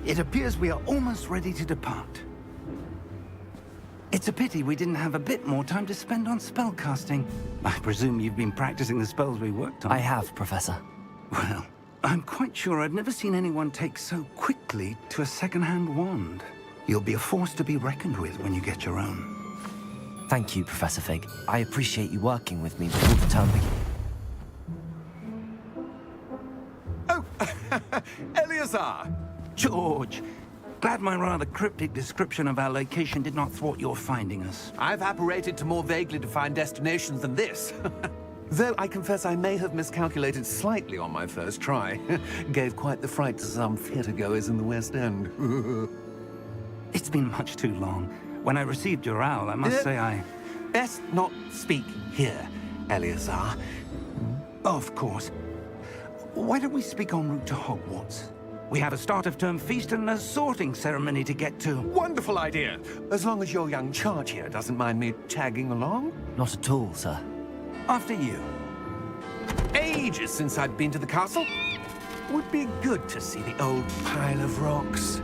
It appears we are almost ready to depart. It's a pity we didn't have a bit more time to spend on spellcasting. I presume you've been practicing the spells we worked on. I have, Professor. Well, I'm quite sure I've never seen anyone take so quickly to a second-hand wand. You'll be a force to be reckoned with when you get your own. Thank you, Professor Fig. I appreciate you working with me before the term begins. Oh, Eleazar! George, glad my rather cryptic description of our location did not thwart your finding us. I've apparated to more vaguely defined destinations than this. Though I confess I may have miscalculated slightly on my first try. Gave quite the fright to some theatre-goers in the West End. It's been much too long. When I received your owl, I must say I... Best not speak here, Eleazar. Of course. Why don't we speak en route to Hogwarts? We have a start-of-term feast and a sorting ceremony to get to. Wonderful idea! As long as your young charge here doesn't mind me tagging along. Not at all, sir. After you. Ages since I'd been to the castle. Would be good to see the old pile of rocks.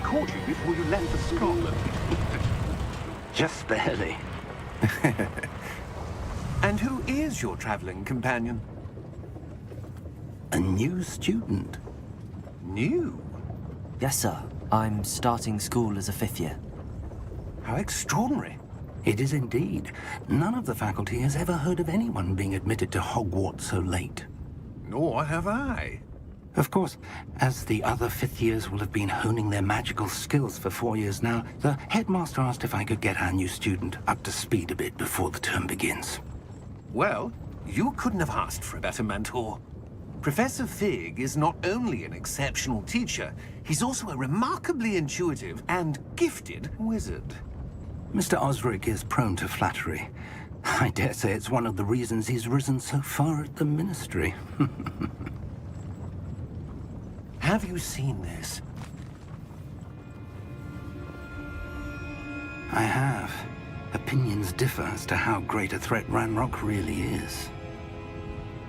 Caught you before you left for Scotland. Just barely. And who is your traveling companion? A new student. New? Yes, sir. I'm starting school as a 5th year. How extraordinary. It is indeed. None of the faculty has ever heard of anyone being admitted to Hogwarts so late. Nor have I. Of course, as the other 5th years will have been honing their magical skills for 4 years now, the headmaster asked if I could get our new student up to speed a bit before the term begins. Well, you couldn't have asked for a better mentor. Professor Fig is not only an exceptional teacher, he's also a remarkably intuitive and gifted wizard. Mr. Osric is prone to flattery. I dare say it's one of the reasons he's risen so far at the Ministry. Have you seen this? I have. Opinions differ as to how great a threat Ranrock really is.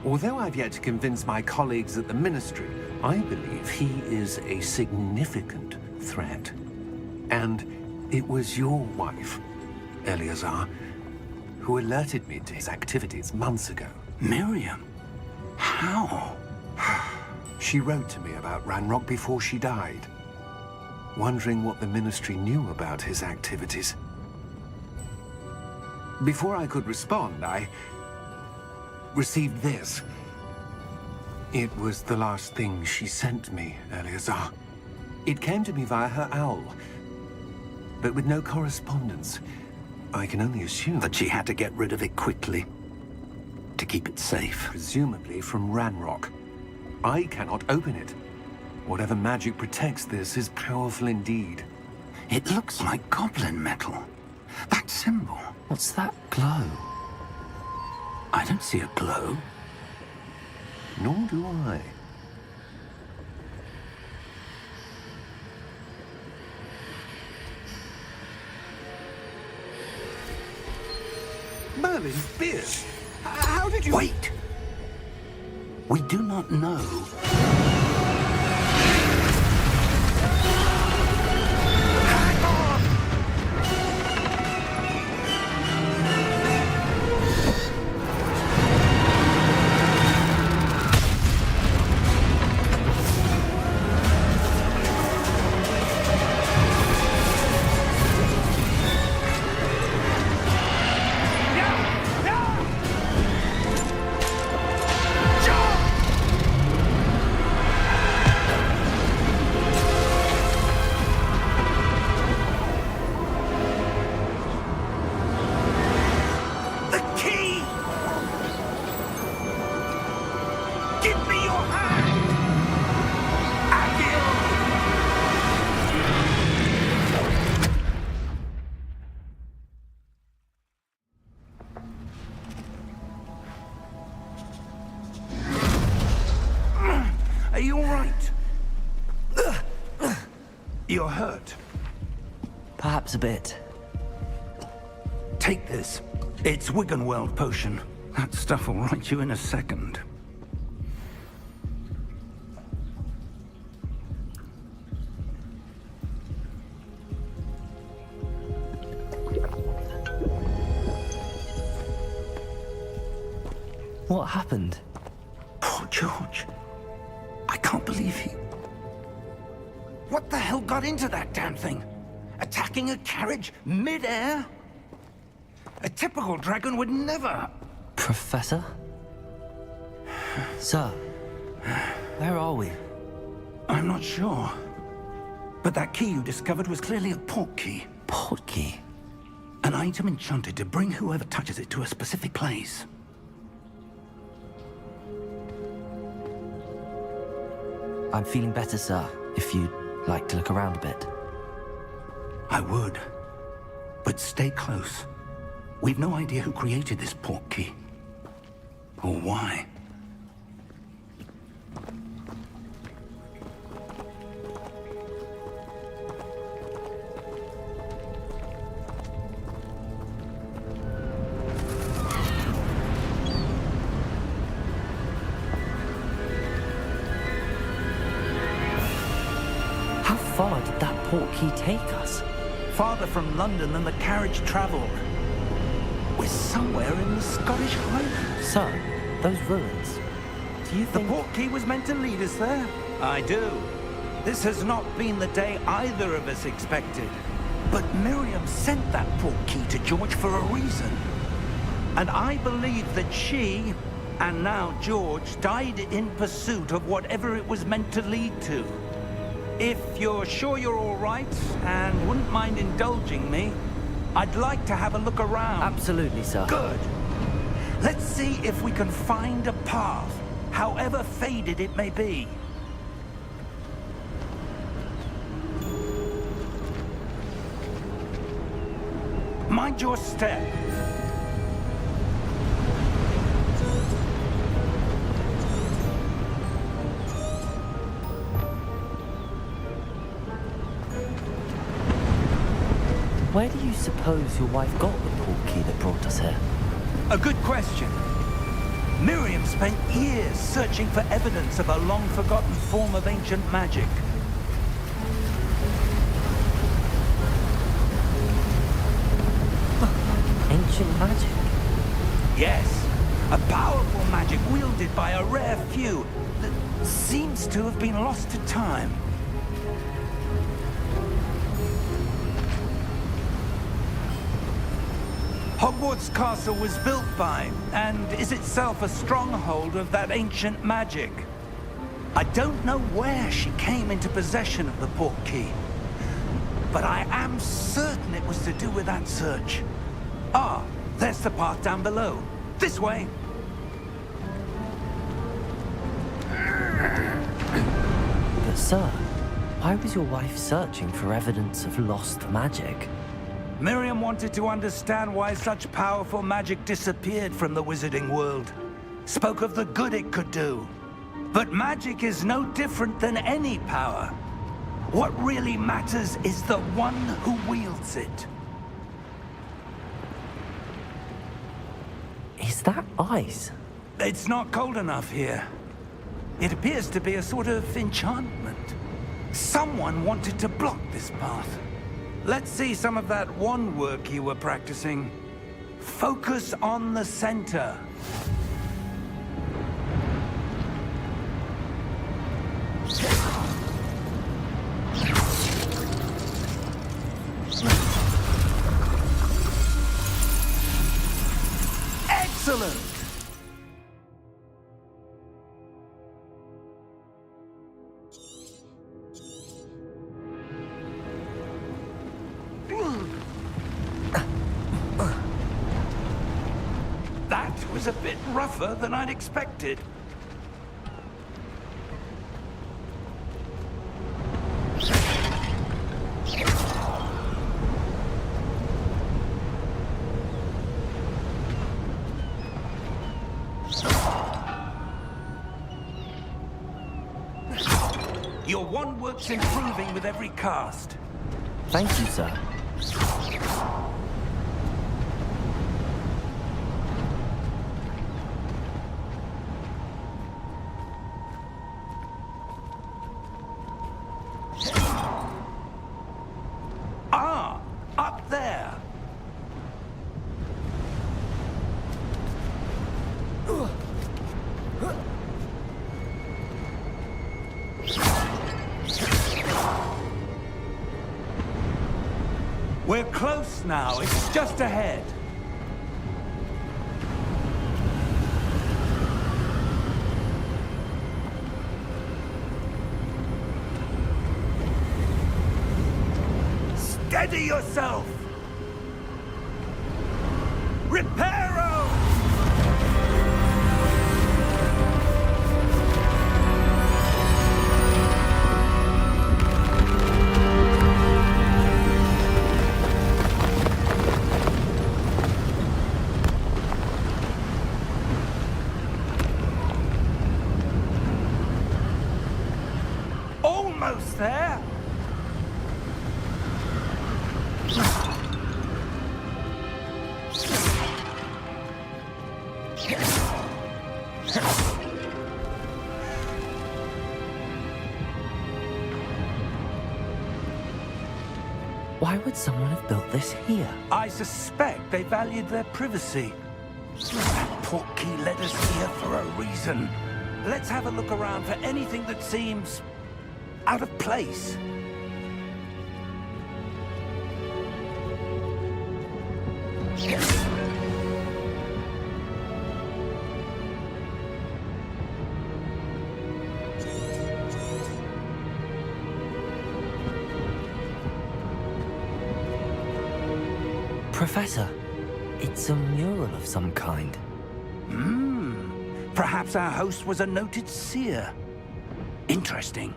Although I've yet to convince my colleagues at the Ministry, I believe he is a significant threat. And it was your wife, Eleazar, who alerted me to his activities months ago. Miriam? How? She wrote to me about Ranrock before she died, wondering what the Ministry knew about his activities. Before I could respond, I received this. It was the last thing she sent me, Eleazar. It came to me via her owl, but with no correspondence. I can only assume That she had to get rid of it quickly to keep it safe. presumably from Ranrock. I cannot open it. Whatever magic protects this is powerful indeed. It looks like goblin metal. That symbol. What's that glow? I don't see a glow. Nor do I. Merlin's beard. How did you... Wait! We do not know. The key! Give me your hand! Are you all right? You're hurt. Perhaps a bit. Take this. It's Wiggenweld potion. That stuff will right you in a second. What happened? Poor George. I can't believe he... What the hell got into that damn thing? Attacking a carriage mid-air? A typical dragon would never... Professor? Sir, where are we? I'm not sure. But that key you discovered was clearly a port key. Port key? An item enchanted to bring whoever touches it to a specific place. I'm feeling better, sir, if you'd like to look around a bit. I would. But stay close. We've no idea who created this port key. Or why. How far did that port key take us? Farther from London than the carriage traveled. We're somewhere in the Scottish Highlands. Sir, those ruins. Do you The think... port key was meant to lead us there? I do. This has not been the day either of us expected. But Miriam sent that port key to George for a reason. And I believe that she, and now George, died in pursuit of whatever it was meant to lead to. If you're sure you're all right, and wouldn't mind indulging me, I'd like to have a look around. Absolutely, sir. Good. Let's see if we can find a path, however faded it may be. Mind your step. Where do you suppose your wife got the port key that brought us here? A good question. Miriam spent years searching for evidence of a long-forgotten form of ancient magic. Ancient magic? Yes, a powerful magic wielded by a rare few that seems to have been lost to time. Hogwarts Castle was built by, and is itself a stronghold of that ancient magic. I don't know where she came into possession of the port key, but I am certain it was to do with that search. Ah, there's the path down below. This way. But sir, why was your wife searching for evidence of lost magic? Miriam wanted to understand why such powerful magic disappeared from the wizarding world. Spoke of the good it could do. But magic is no different than any power. What really matters is the one who wields it. Is that ice? It's not cold enough here. It appears to be a sort of enchantment. Someone wanted to block this path. Let's see some of that wand work you were practicing. Focus on the center. Excellent! That was a bit rougher than I'd expected. Your wand work's improving with every cast. Thank you, sir. Ah, up there. We're close now. It's just ahead. Steady yourself! Reparo! Almost there! Why would someone have built this here? I suspect they valued their privacy. That port key led us here for a reason. Let's have a look around for anything that seems out of place. Professor, it's a mural of some kind. Perhaps our host was a noted seer. Interesting.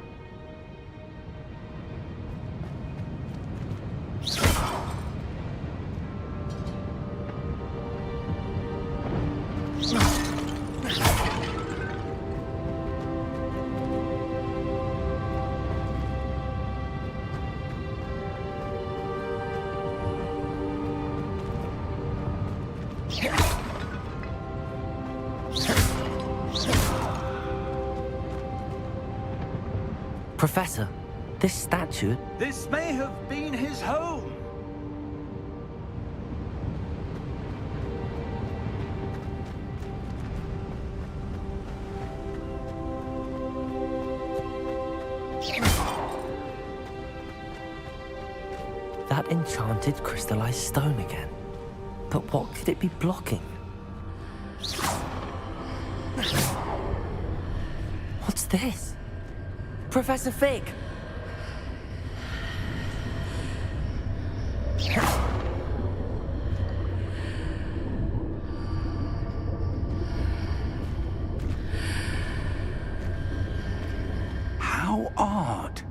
Professor, this statue... This may have been his home. that enchanted crystallized stone again. But what could it be blocking? What's this? Professor Fig! How odd.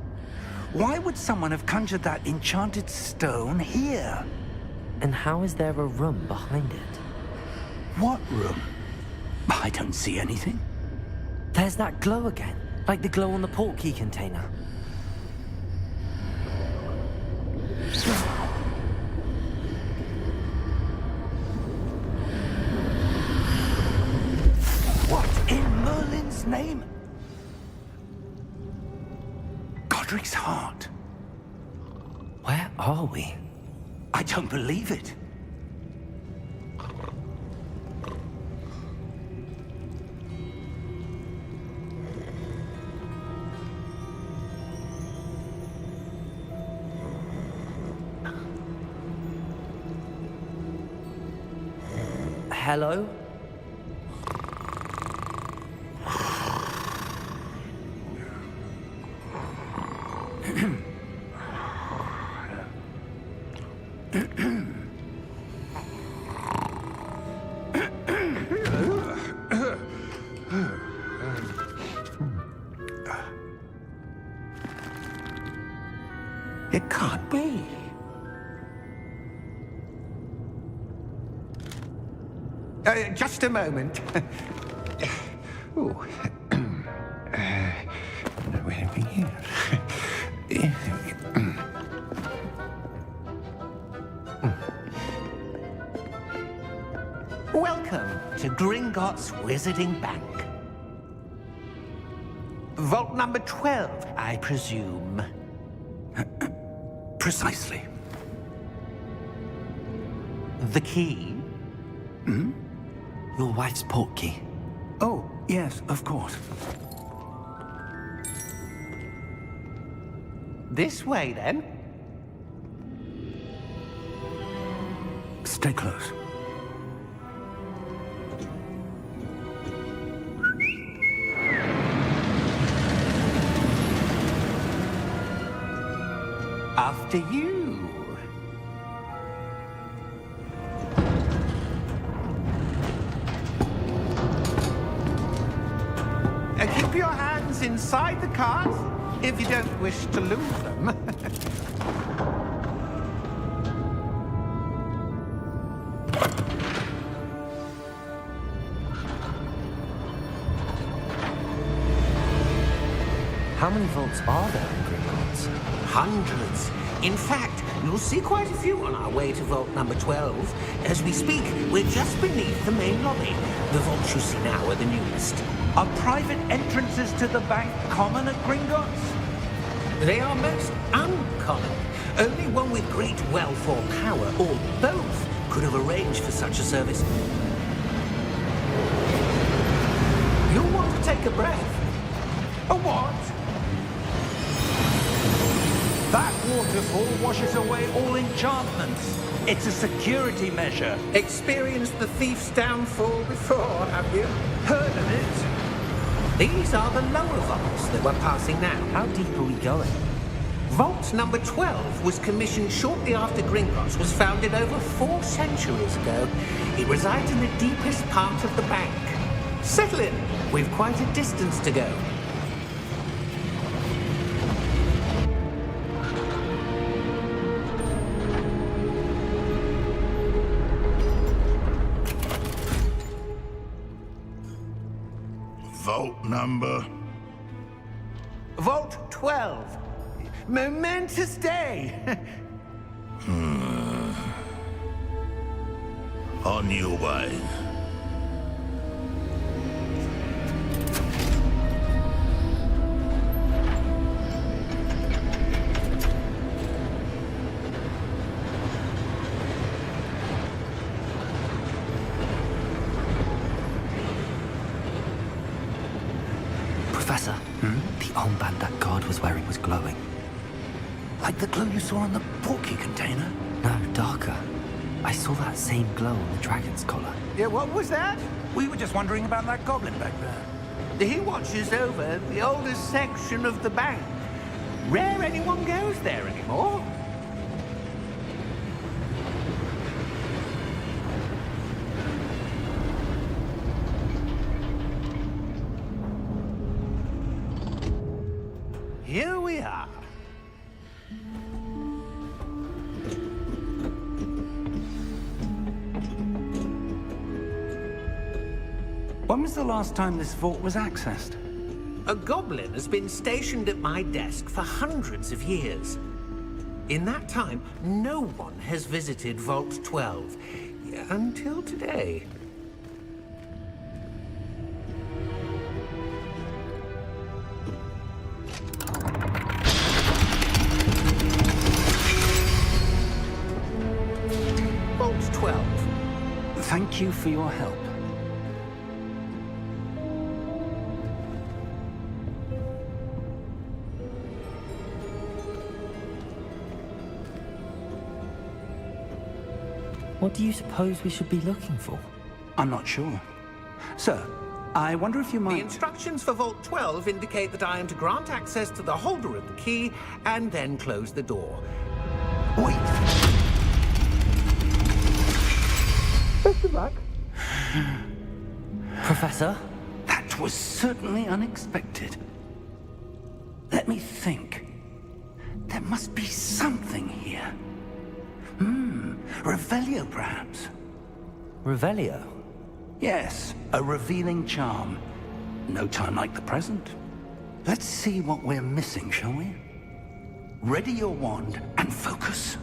Why would someone have conjured that enchanted stone here? And how is there a room behind it? What room? I don't see anything. There's that glow again, like the glow on the portkey container. What in Merlin's name? Godric's heart. Where are we? I don't believe it. Hello? It can't be. Just a moment. Ooh. Where are we here? Welcome to Gringotts Wizarding Bank. Vault number 12, I presume. Precisely. The key? Your wife's portkey. Oh, yes, of course. This way, then. Stay close. After you. Keep your hands inside the cart if you don't wish to lose them. How many vaults are there in Gringotts? Hundreds. In fact, you'll see quite a few on our way to vault number 12. As we speak, we're just beneath the main lobby. The vaults you see now are the newest. Are private entrances to the bank common at Gringotts? They are most uncommon. Only one with great wealth or power, or both, could have arranged for such a service. You'll want to take a breath. A what? That waterfall washes away all enchantments. It's a security measure. Experienced the thief's downfall before, have you? Heard of it? These are the lower vaults that we're passing now. How deep are we going? Vault number 12 was commissioned shortly after Gringotts was founded over 4 centuries ago. It resides in the deepest part of the bank. Settle in. We've quite a distance to go. Vault number? Vault 12. Momentous day. On your way. Professor, the armband that guard was wearing was glowing. Like the glow you saw on the porky container? No, darker. I saw that same glow on the dragon's collar. Yeah, what was that? We were just wondering about that goblin back there. He watches over the oldest section of the bank. Rare anyone goes there anymore. Here we are. When was the last time this vault was accessed? A goblin has been stationed at my desk for hundreds of years. In that time, no one has visited Vault 12. Until today. Vault 12. Thank you for your help. What do you suppose we should be looking for? I'm not sure. Sir, I wonder if you The might... instructions for Vault 12 indicate that I am to grant access to the holder of the key and then close the door. Wait! Best of luck. Professor? That was certainly unexpected. Let me think. There must be something here. Revelio, perhaps? Revelio? Yes, a revealing charm. No time like the present. Let's see what we're missing, shall we? Ready your wand and focus.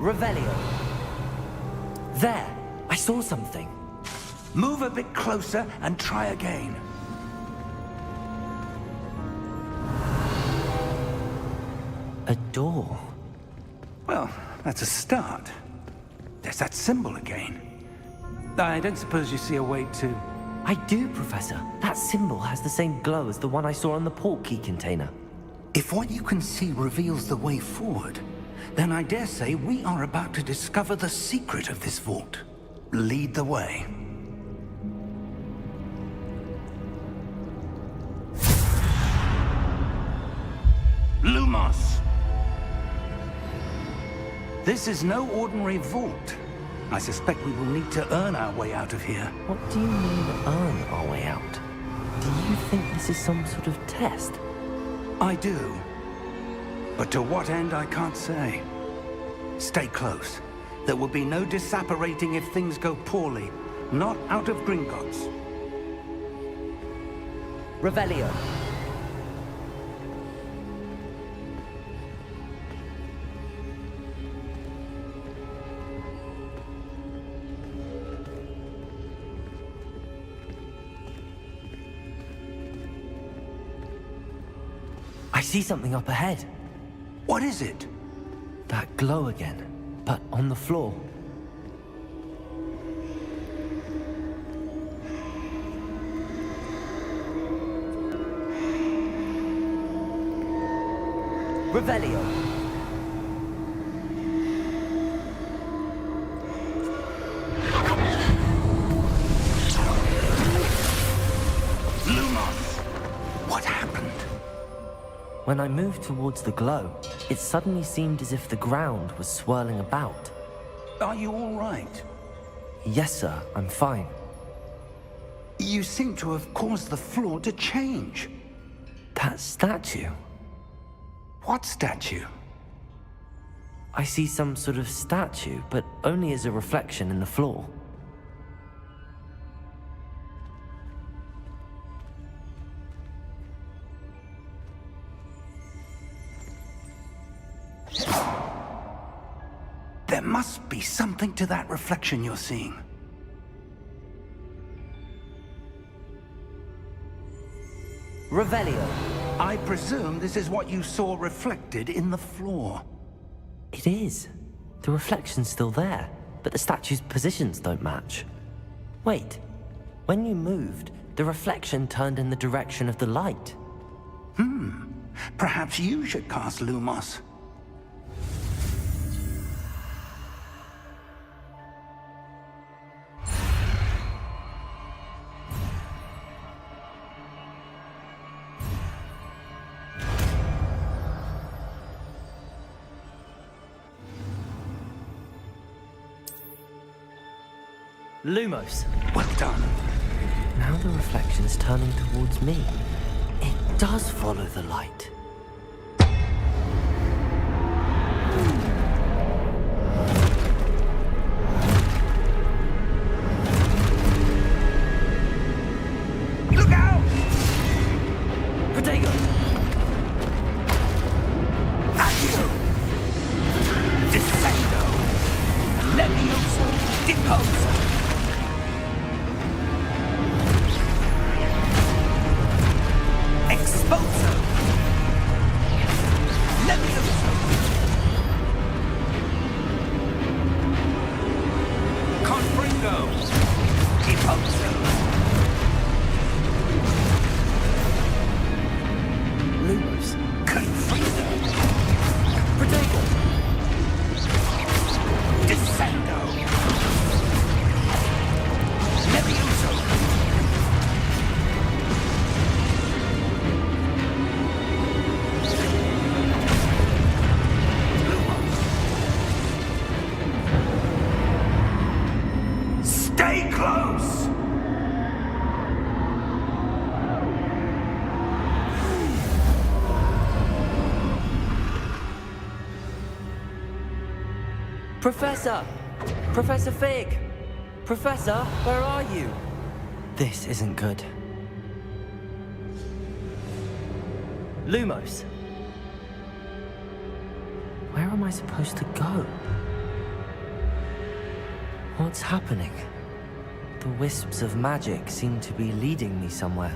Revelio. There! I saw something. Move a bit closer and try again. A door. Well, that's a start. There's that symbol again. I don't suppose you see a way to... I do, Professor. That symbol has the same glow as the one I saw on the port key container. If what you can see reveals the way forward, then I dare say we are about to discover the secret of this vault. Lead the way. Lumos! This is no ordinary vault. I suspect we will need to earn our way out of here. What do you mean, earn our way out? Do you think this is some sort of test? I do. But to what end, I can't say. Stay close. There will be no disapparating if things go poorly. Not out of Gringotts. Revelio. I see something up ahead. What is it? That glow again, but on the floor. Revelio. Lumos! What happened? When I moved towards the glow, it suddenly seemed as if the ground was swirling about. Are you all right? Yes, sir, I'm fine. You seem to have caused the floor to change. That statue. What statue? I see some sort of statue, but only as a reflection in the floor. There must be something to that reflection you're seeing. Revelio. I presume this is what you saw reflected in the floor. It is. The reflection's still there, but the statue's positions don't match. Wait. When you moved, the reflection turned in the direction of the light. Perhaps you should cast Lumos. Lumos. Well done. Now the reflection's turning towards me. It does follow the light. Look out! Protego! Accio! Descendo! Levioso! Deposo! Exposo! Levioso! Confringo! Deposo! Lumos. Confringo! Protego! Descendo! Levioso! Stay close! Professor! Professor Fig! Professor, where are you? This isn't good. Lumos. Where am I supposed to go? What's happening? The wisps of magic seem to be leading me somewhere.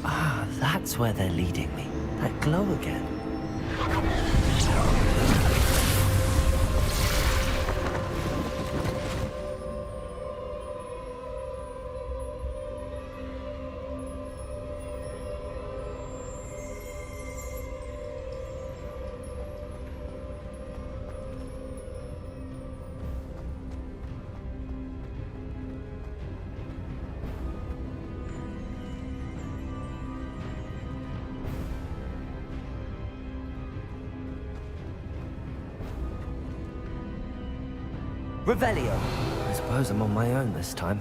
Ah, that's where they're leading me. That glow again. Revelio. I suppose I'm on my own this time.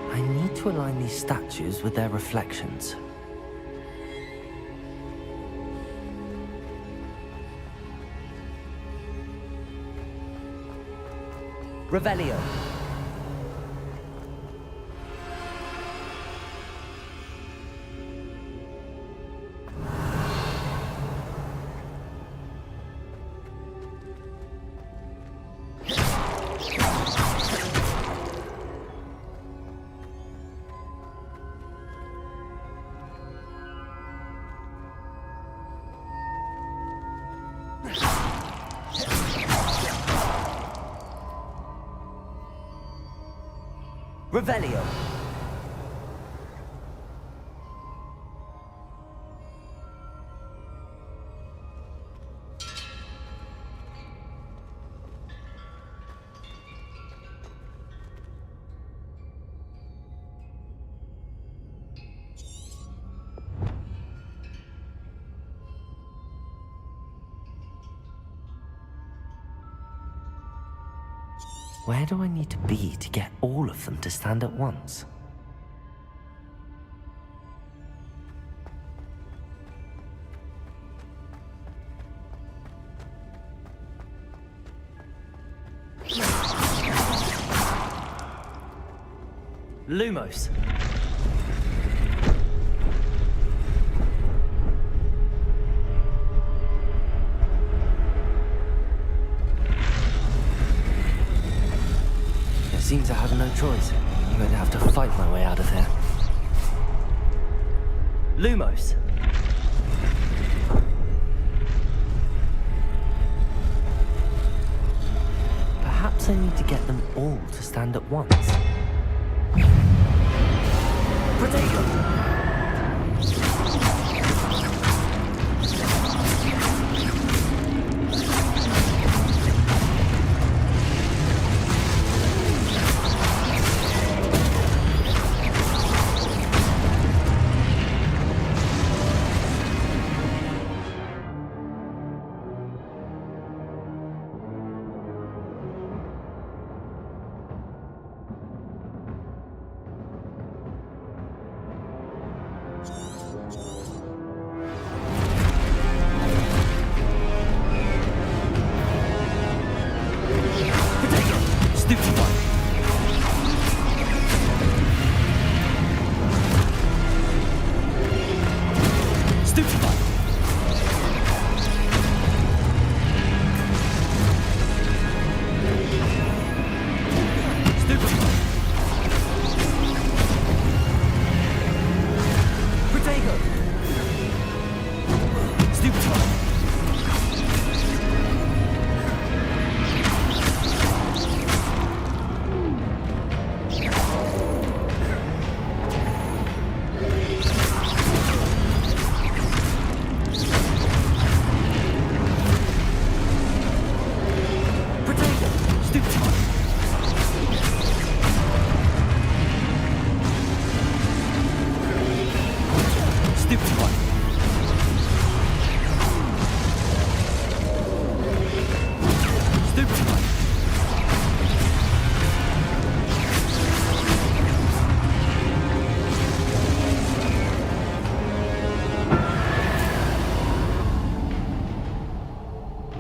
I need to align these statues with their reflections. Revelio. Revelio. Where do I need to be to get all of them to stand at once? Lumos. Seems I have no choice. I'm going to have to fight my way out of here. Lumos. Perhaps I need to get them all to stand at once. Protego!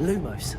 Lumos.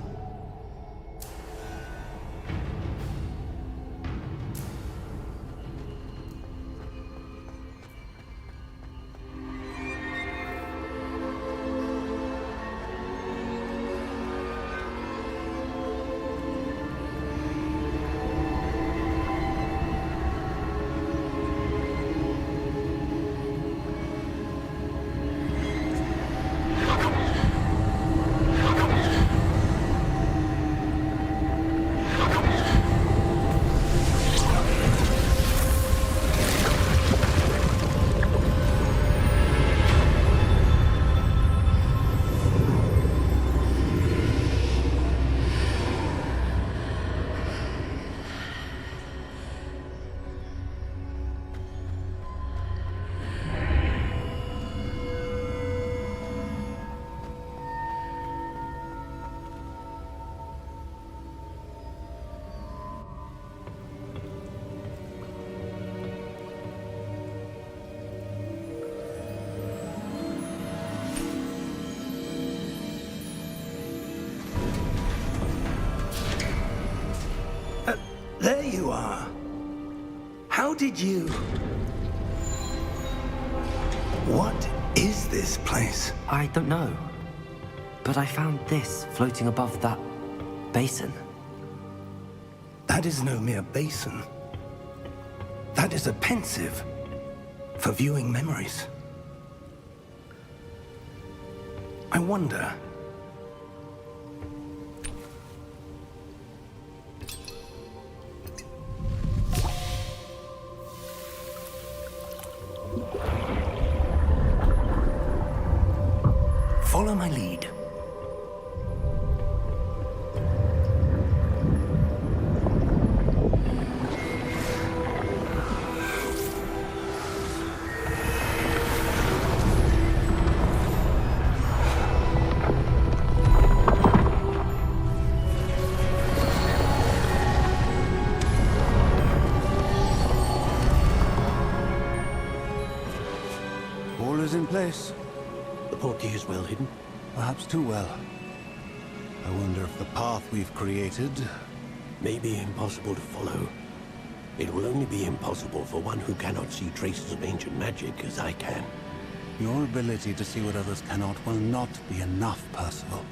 There you are. How did you... What is this place? I don't know. But I found this floating above that basin. That is no mere basin. That is a pensive for viewing memories. I wonder... Follow my lead. All is in place. The portkey is well hidden. Perhaps too well. I wonder if the path we've created... May be impossible to follow. It will only be impossible for one who cannot see traces of ancient magic as I can. Your ability to see what others cannot will not be enough, Percival.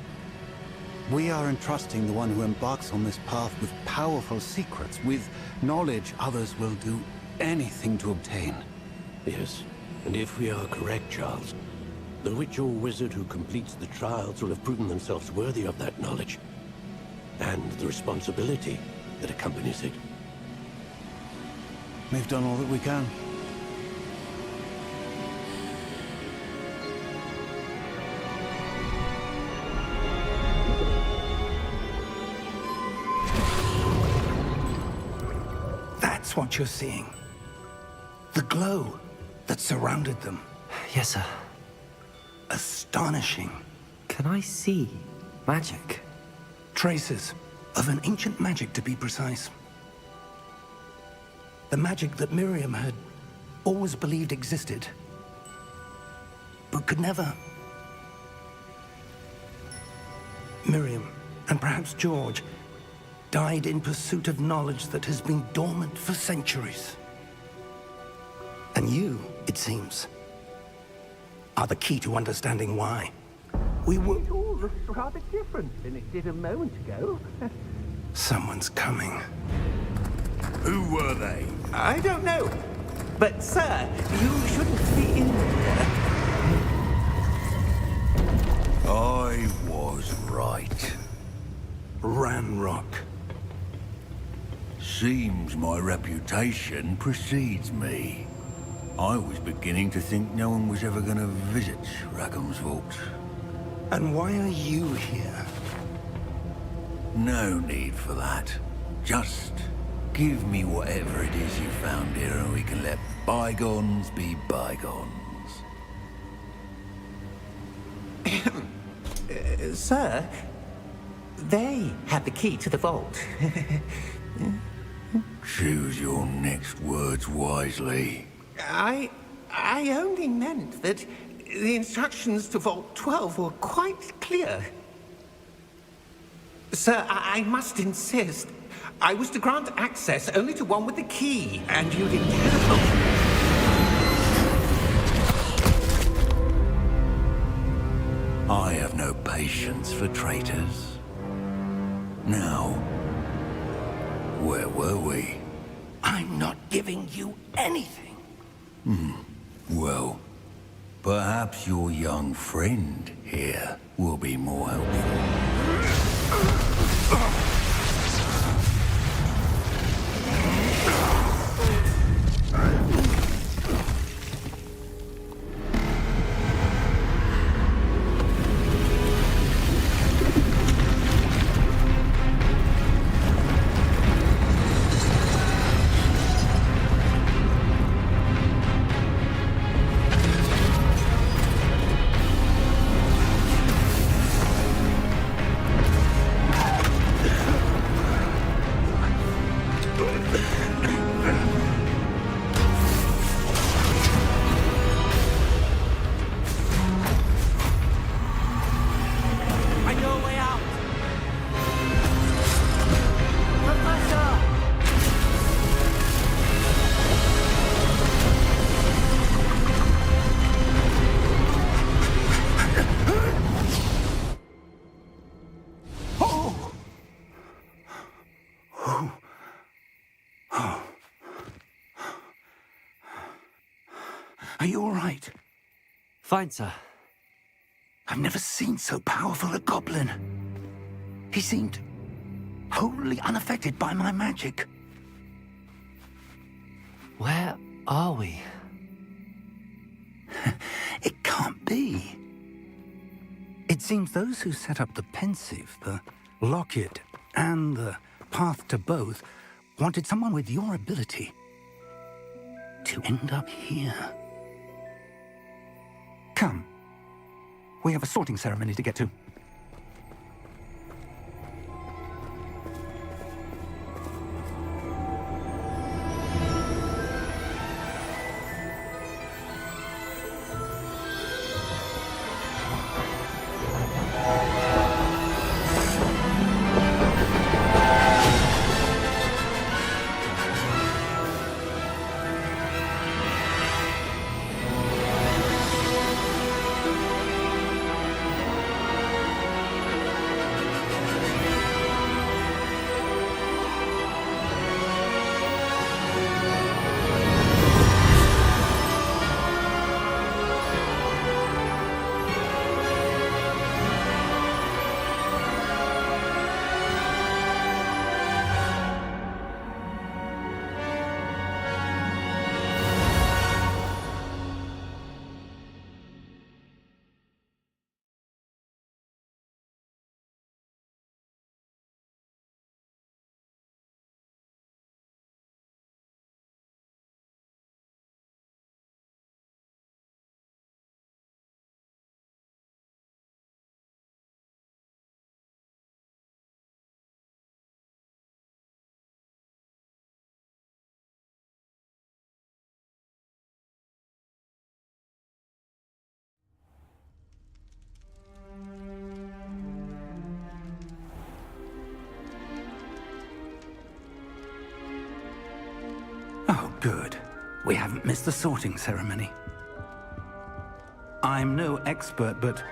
We are entrusting the one who embarks on this path with powerful secrets, with knowledge others will do anything to obtain. Yes, and if we are correct, Charles, the witch or wizard who completes the trials will have proven themselves worthy of that knowledge, and the responsibility that accompanies it. We've done all that we can. That's what you're seeing. The glow that surrounded them. Yes, sir. Astonishing. Can I see magic? Traces of an ancient magic, to be precise. The magic that Miriam had always believed existed, but could never. Miriam, and perhaps George, died in pursuit of knowledge that has been dormant for centuries. And you, it seems, are the key to understanding why. We were... It all looks rather different than it did a moment ago. Someone's coming. Who were they? I don't know. But, sir, you shouldn't be in here. I was right. Ranrock. Seems my reputation precedes me. I was beginning to think no one was ever going to visit Rackham's vault. And why are you here? No need for that. Just give me whatever it is you found here and we can let bygones be bygones. Sir, they have the key to the vault. Choose your next words wisely. I only meant that the instructions to Vault 12 were quite clear. Sir, I must insist. I was to grant access only to one with the key, and you didn't have. I have no patience for traitors. Now, where were we? I'm not giving you anything. Well, perhaps your young friend here will be more helpful. Are you all right? Fine, sir. I've never seen so powerful a goblin. He seemed wholly unaffected by my magic. Where are we? It can't be. It seems those who set up the pensive, the locket, and the path to both wanted someone with your ability to end up here. Come. We have a sorting ceremony to get to. Oh, good. We haven't missed the sorting ceremony. I'm no expert, but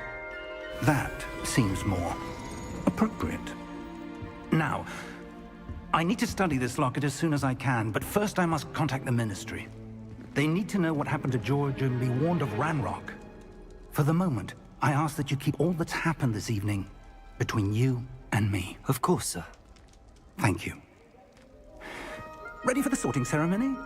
that seems more appropriate. Now, I need to study this locket as soon as I can, but first I must contact the Ministry. They need to know what happened to George and be warned of Ranrock. For the moment, I ask that you keep all that's happened this evening between you and me. Of course, sir. Thank you. Ready for the sorting ceremony?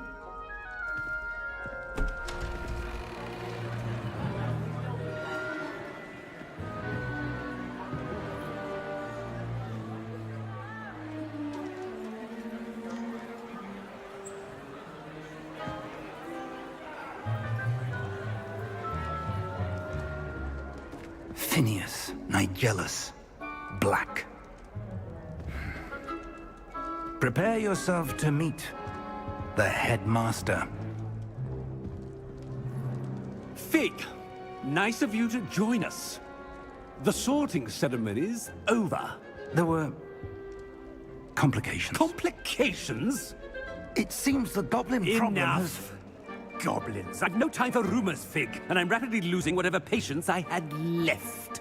Phineas, Nigellus, Black. Prepare yourself to meet the headmaster. Fig, nice of you to join us. The sorting ceremony's over. There were complications. Complications? It seems the goblin problem has... Enough! Goblins. I've no time for rumors, Fig, and I'm rapidly losing whatever patience I had left.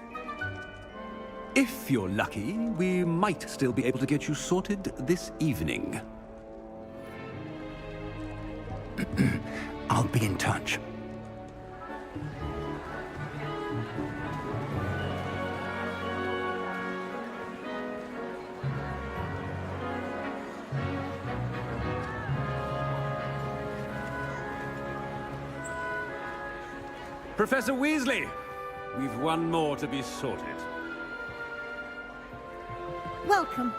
If you're lucky, we might still be able to get you sorted this evening. I'll be in touch. Professor Weasley, we've one more to be sorted. Welcome.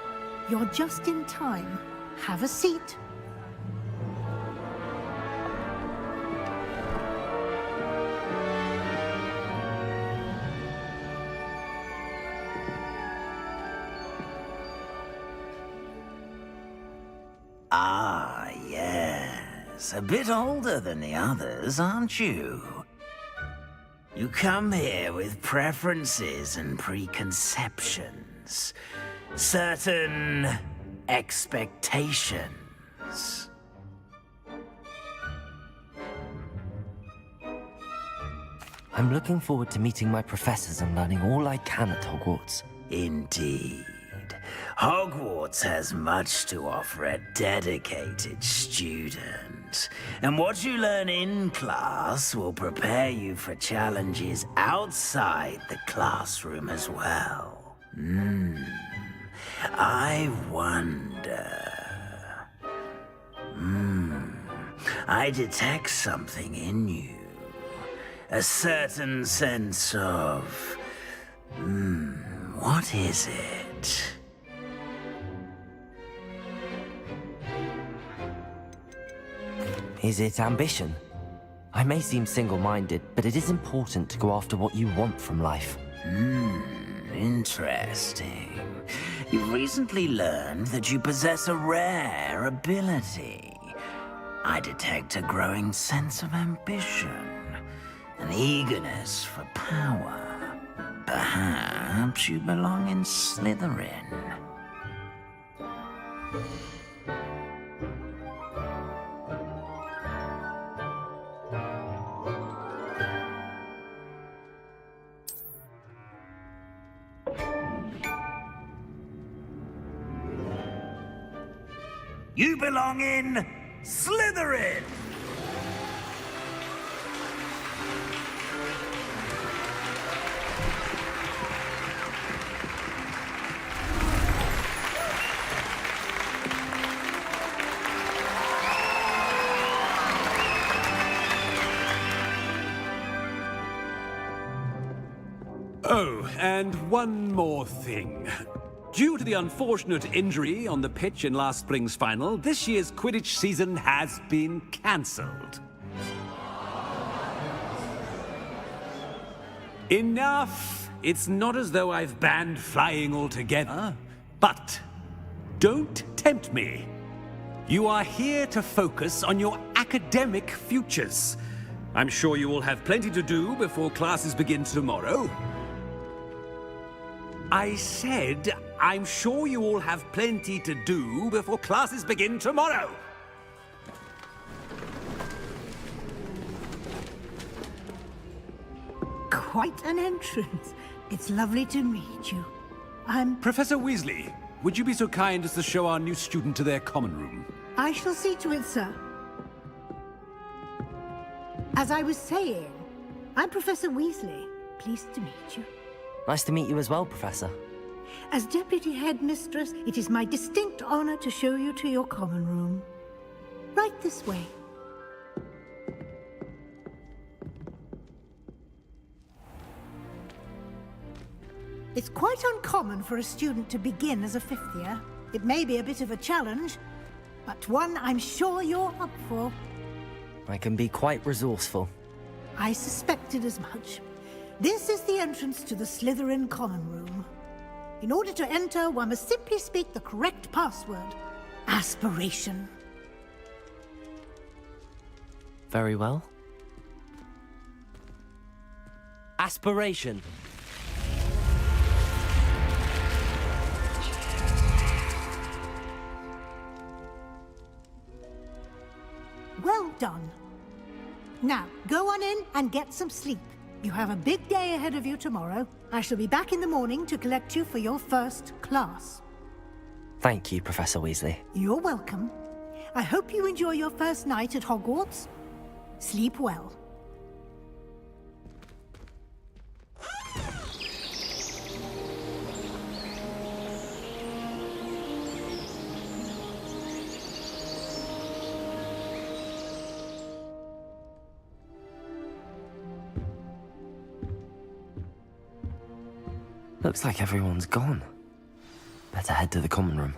You're just in time. Have a seat. Ah, yes. A bit older than the others, aren't you? You come here with preferences and preconceptions. Certain expectations. I'm looking forward to meeting my professors and learning all I can at Hogwarts. Indeed. Hogwarts has much to offer a dedicated student. And what you learn in class will prepare you for challenges outside the classroom as well. I wonder... I detect something in you. A certain sense of... what is it? Is it ambition? I may seem single-minded, but it is important to go after what you want from life. Interesting. You've recently learned that you possess a rare ability. I detect a growing sense of ambition, an eagerness for power. Perhaps you belong in Slytherin. You belong in Slytherin! Oh, and one more thing. Due to the unfortunate injury on the pitch in last spring's final, this year's Quidditch season has been cancelled. Enough! It's not as though I've banned flying altogether. But don't tempt me. You are here to focus on your academic futures. I'm sure you will have plenty to do before classes begin tomorrow. I said, I'm sure you all have plenty to do before classes begin tomorrow. Quite an entrance. It's lovely to meet you. Professor Weasley, would you be so kind as to show our new student to their common room? I shall see to it, sir. As I was saying, I'm Professor Weasley. Pleased to meet you. Nice to meet you as well, Professor. As Deputy Headmistress, it is my distinct honor to show you to your common room. Right this way. It's quite uncommon for a student to begin as a fifth year. It may be a bit of a challenge, but one I'm sure you're up for. I can be quite resourceful. I suspected as much. This is the entrance to the Slytherin common room. In order to enter, one must simply speak the correct password. Aspiration. Very well. Aspiration. done. Now, go on in and get some sleep. You have a big day ahead of you tomorrow. I shall be back in the morning to collect you for your first class. Thank you, Professor Weasley. You're welcome. I hope you enjoy your first night at Hogwarts. Sleep well. Looks like everyone's gone. Better head to the common room.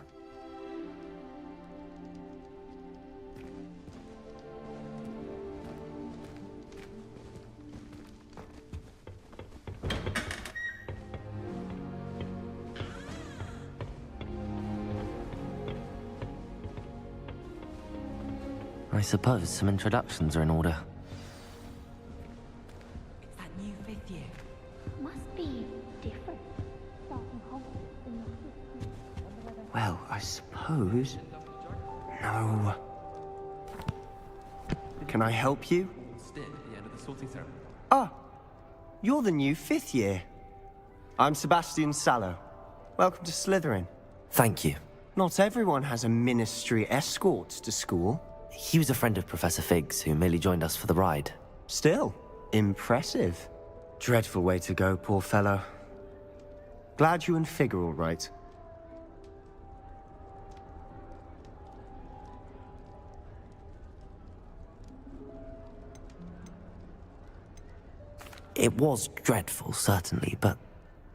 I suppose some introductions are in order. It's that new 5th year. Must be different. Starting Hogwarts in the Well, I suppose... No. Can I help you? Ah, you're the new 5th year. I'm Sebastian Sallow. Welcome to Slytherin. Thank you. Not everyone has a ministry escort to school. He was a friend of Professor Fig's who merely joined us for the ride. Still, impressive. Dreadful way to go, poor fellow. Glad you and Fig are all right. It was dreadful, certainly, but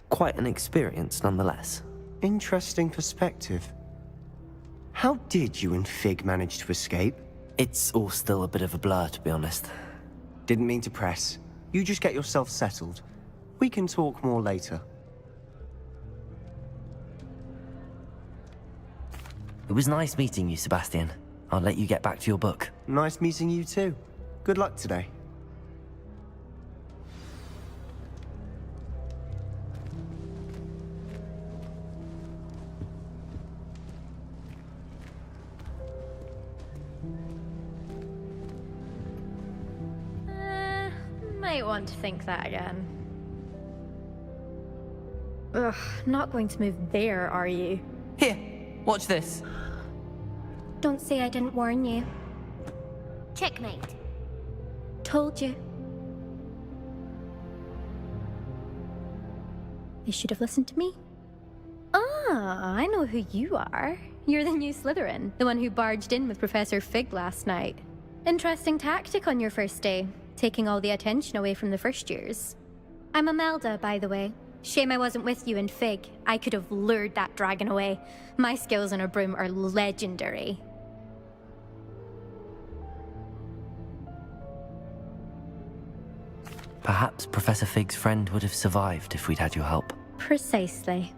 quite an experience nonetheless. Interesting perspective. How did you and Fig manage to escape? It's all still a bit of a blur, to be honest. Didn't mean to press. You just get yourself settled. We can talk more later. It was nice meeting you, Sebastian. I'll let you get back to your book. Nice meeting you too. Good luck today. Might want to think that again. Ugh, not going to move there, are you? Here, watch this. Don't say I didn't warn you. Checkmate. Told you. You should have listened to me. Ah, I know who you are. You're the new Slytherin, the one who barged in with Professor Fig last night. Interesting tactic on your first day, taking all the attention away from the first years. I'm Imelda, by the way. Shame I wasn't with you and Fig. I could have lured that dragon away. My skills on a broom are legendary. Perhaps Professor Fig's friend would have survived if we'd had your help. Precisely.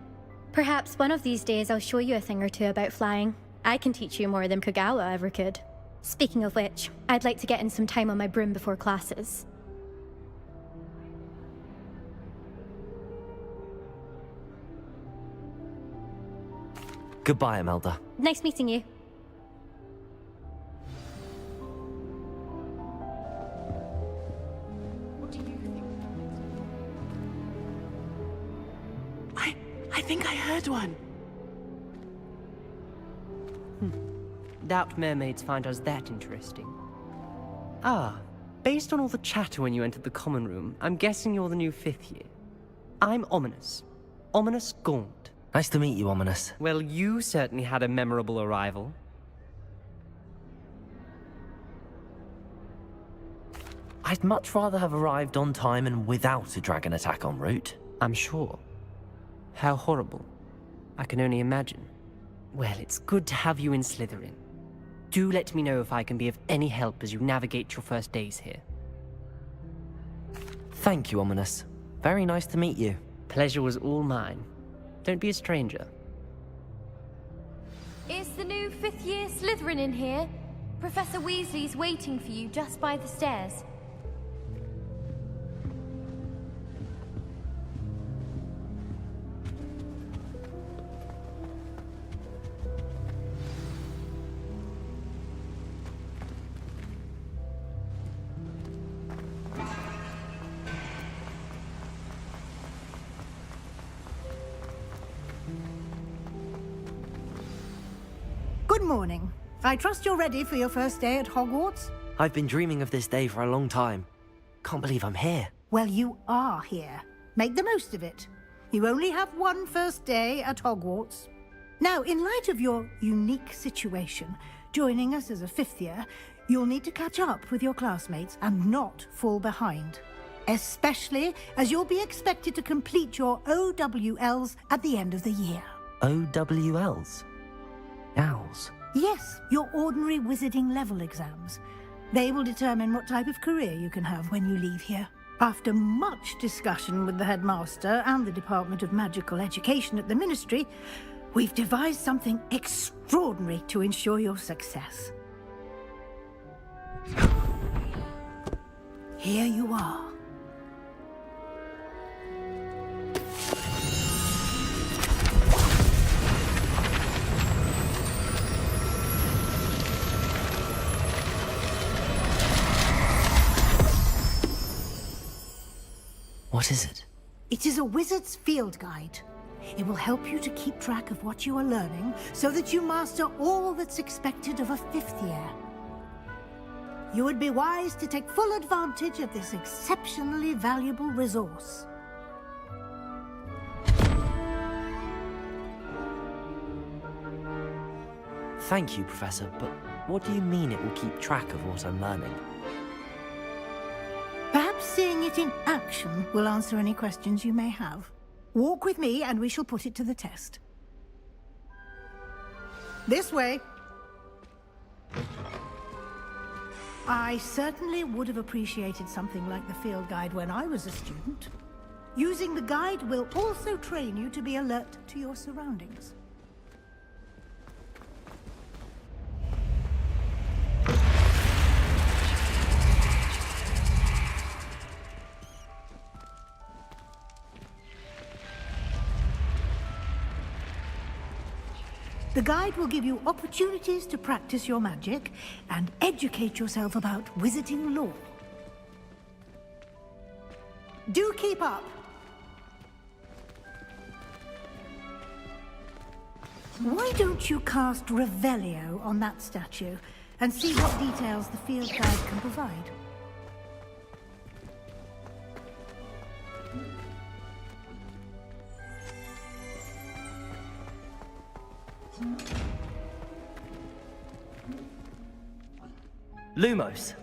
Perhaps one of these days I'll show you a thing or two about flying. I can teach you more than Kagawa ever could. Speaking of which, I'd like to get in some time on my broom before classes. Goodbye, Imelda. Nice meeting you. What do you think? I think I heard one. Doubt mermaids find us that interesting. Ah, based on all the chatter when you entered the common room, I'm guessing you're the new 5th year. I'm Ominous. Ominous Gaunt. Nice to meet you, Ominous. Well, you certainly had a memorable arrival. I'd much rather have arrived on time and without a dragon attack en route. I'm sure. How horrible. I can only imagine. Well, it's good to have you in Slytherin. Do let me know if I can be of any help as you navigate your first days here. Thank you, Ominous. Very nice to meet you. Pleasure was all mine. Don't be a stranger. Is the new 5th year Slytherin in here? Professor Weasley's waiting for you just by the stairs. morning. I trust you're ready for your first day at Hogwarts? I've been dreaming of this day for a long time. Can't believe I'm here. Well, you are here. Make the most of it. You only have one first day at Hogwarts. Now, in light of your unique situation, joining us as a fifth year, you'll need to catch up with your classmates and not fall behind. Especially as you'll be expected to complete your OWLs at the end of the year. OWLs? Owls? Yes, your ordinary wizarding level exams. They will determine what type of career you can have when you leave here. After much discussion with the headmaster and the Department of Magical Education at the Ministry, we've devised something extraordinary to ensure your success. Here you are. What is it? It is a wizard's field guide. It will help you to keep track of what you are learning so that you master all that's expected of a fifth year. You would be wise to take full advantage of this exceptionally valuable resource. Thank you, Professor, but what do you mean it will keep track of what I'm learning? Perhaps seeing it in action will answer any questions you may have. Walk with me and we shall put it to the test. This way. I certainly would have appreciated something like the field guide when I was a student. Using the guide will also train you to be alert to your surroundings. The guide will give you opportunities to practice your magic and educate yourself about wizarding lore. Do keep up! Why don't you cast Revelio on that statue and see what details the field guide can provide? Lumos.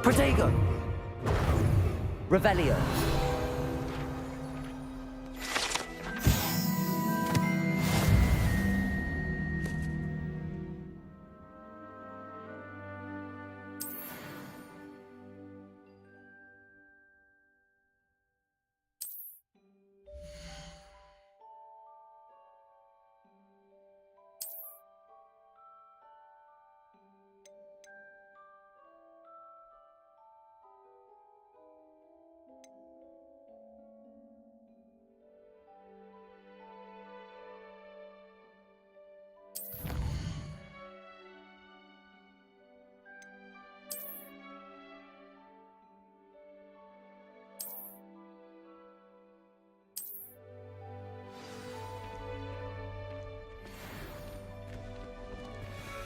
Protego! Revelio.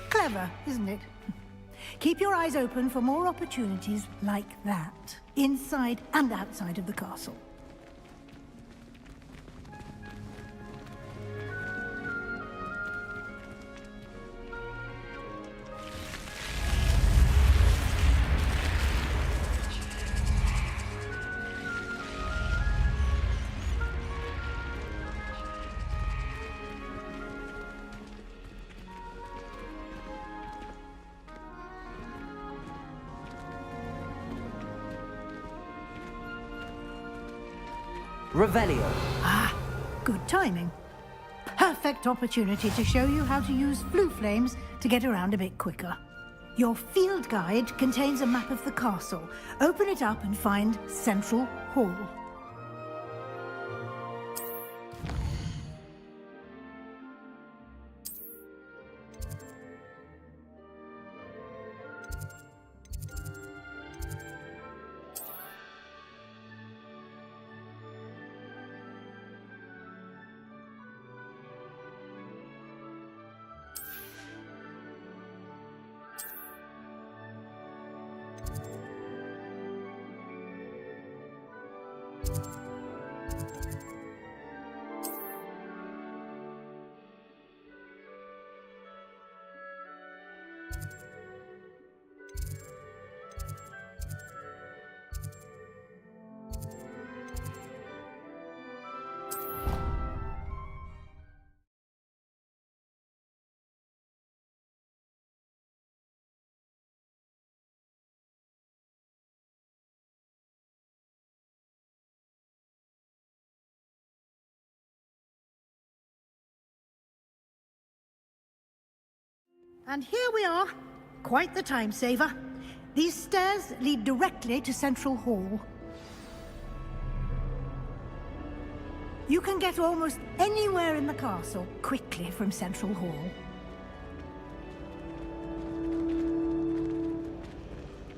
Clever, isn't it? Keep your eyes open for more opportunities like that, inside and outside of the castle. Revelio. Ah, good timing. Perfect opportunity to show you how to use blue flames to get around a bit quicker. Your field guide contains a map of the castle. Open it up and find Central Hall. And here we are. Quite the time saver. These stairs lead directly to Central Hall. You can get almost anywhere in the castle quickly from Central Hall.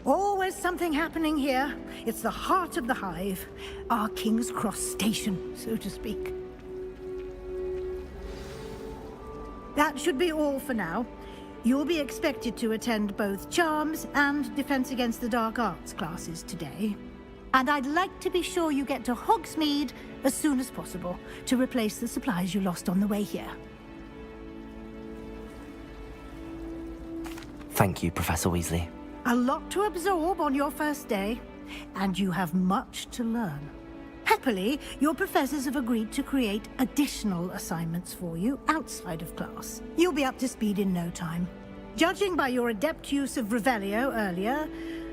Always something happening here. It's the heart of the hive. Our King's Cross station, so to speak. That should be all for now. You'll be expected to attend both Charms and Defense Against the Dark Arts classes today. And I'd like to be sure you get to Hogsmeade as soon as possible to replace the supplies you lost on the way here. Thank you, Professor Weasley. A lot to absorb on your first day, and you have much to learn. Happily, your professors have agreed to create additional assignments for you outside of class. You'll be up to speed in no time. Judging by your adept use of Revelio earlier,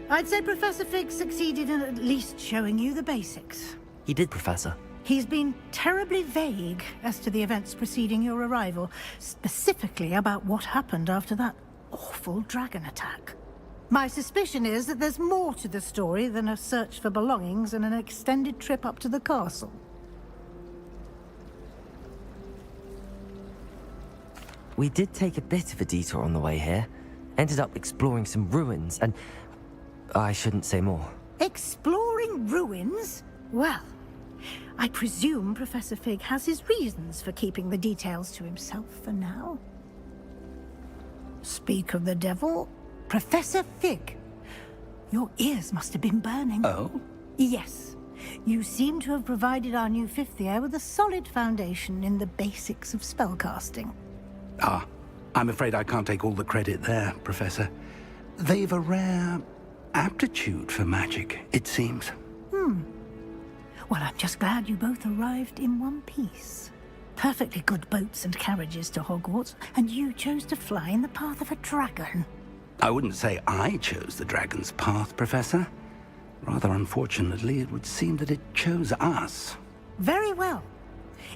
I'd say Professor Fig succeeded in at least showing you the basics. He did, Professor. He's been terribly vague as to the events preceding your arrival, specifically about what happened after that awful dragon attack. My suspicion is that there's more to the story than a search for belongings and an extended trip up to the castle. We did take a bit of a detour on the way here. Ended up exploring some ruins, and I shouldn't say more. Exploring ruins? Well, I presume Professor Fig has his reasons for keeping the details to himself for now. Speak of the devil, Professor Fig. Your ears must have been burning. Oh? Yes. You seem to have provided our new fifth year with a solid foundation in the basics of spellcasting. Ah, I'm afraid I can't take all the credit there, Professor. They've a rare aptitude for magic, it seems. Well, I'm just glad you both arrived in one piece. Perfectly good boats and carriages to Hogwarts, and you chose to fly in the path of a dragon. I wouldn't say I chose the dragon's path, Professor. Rather unfortunately, it would seem that it chose us. Very well.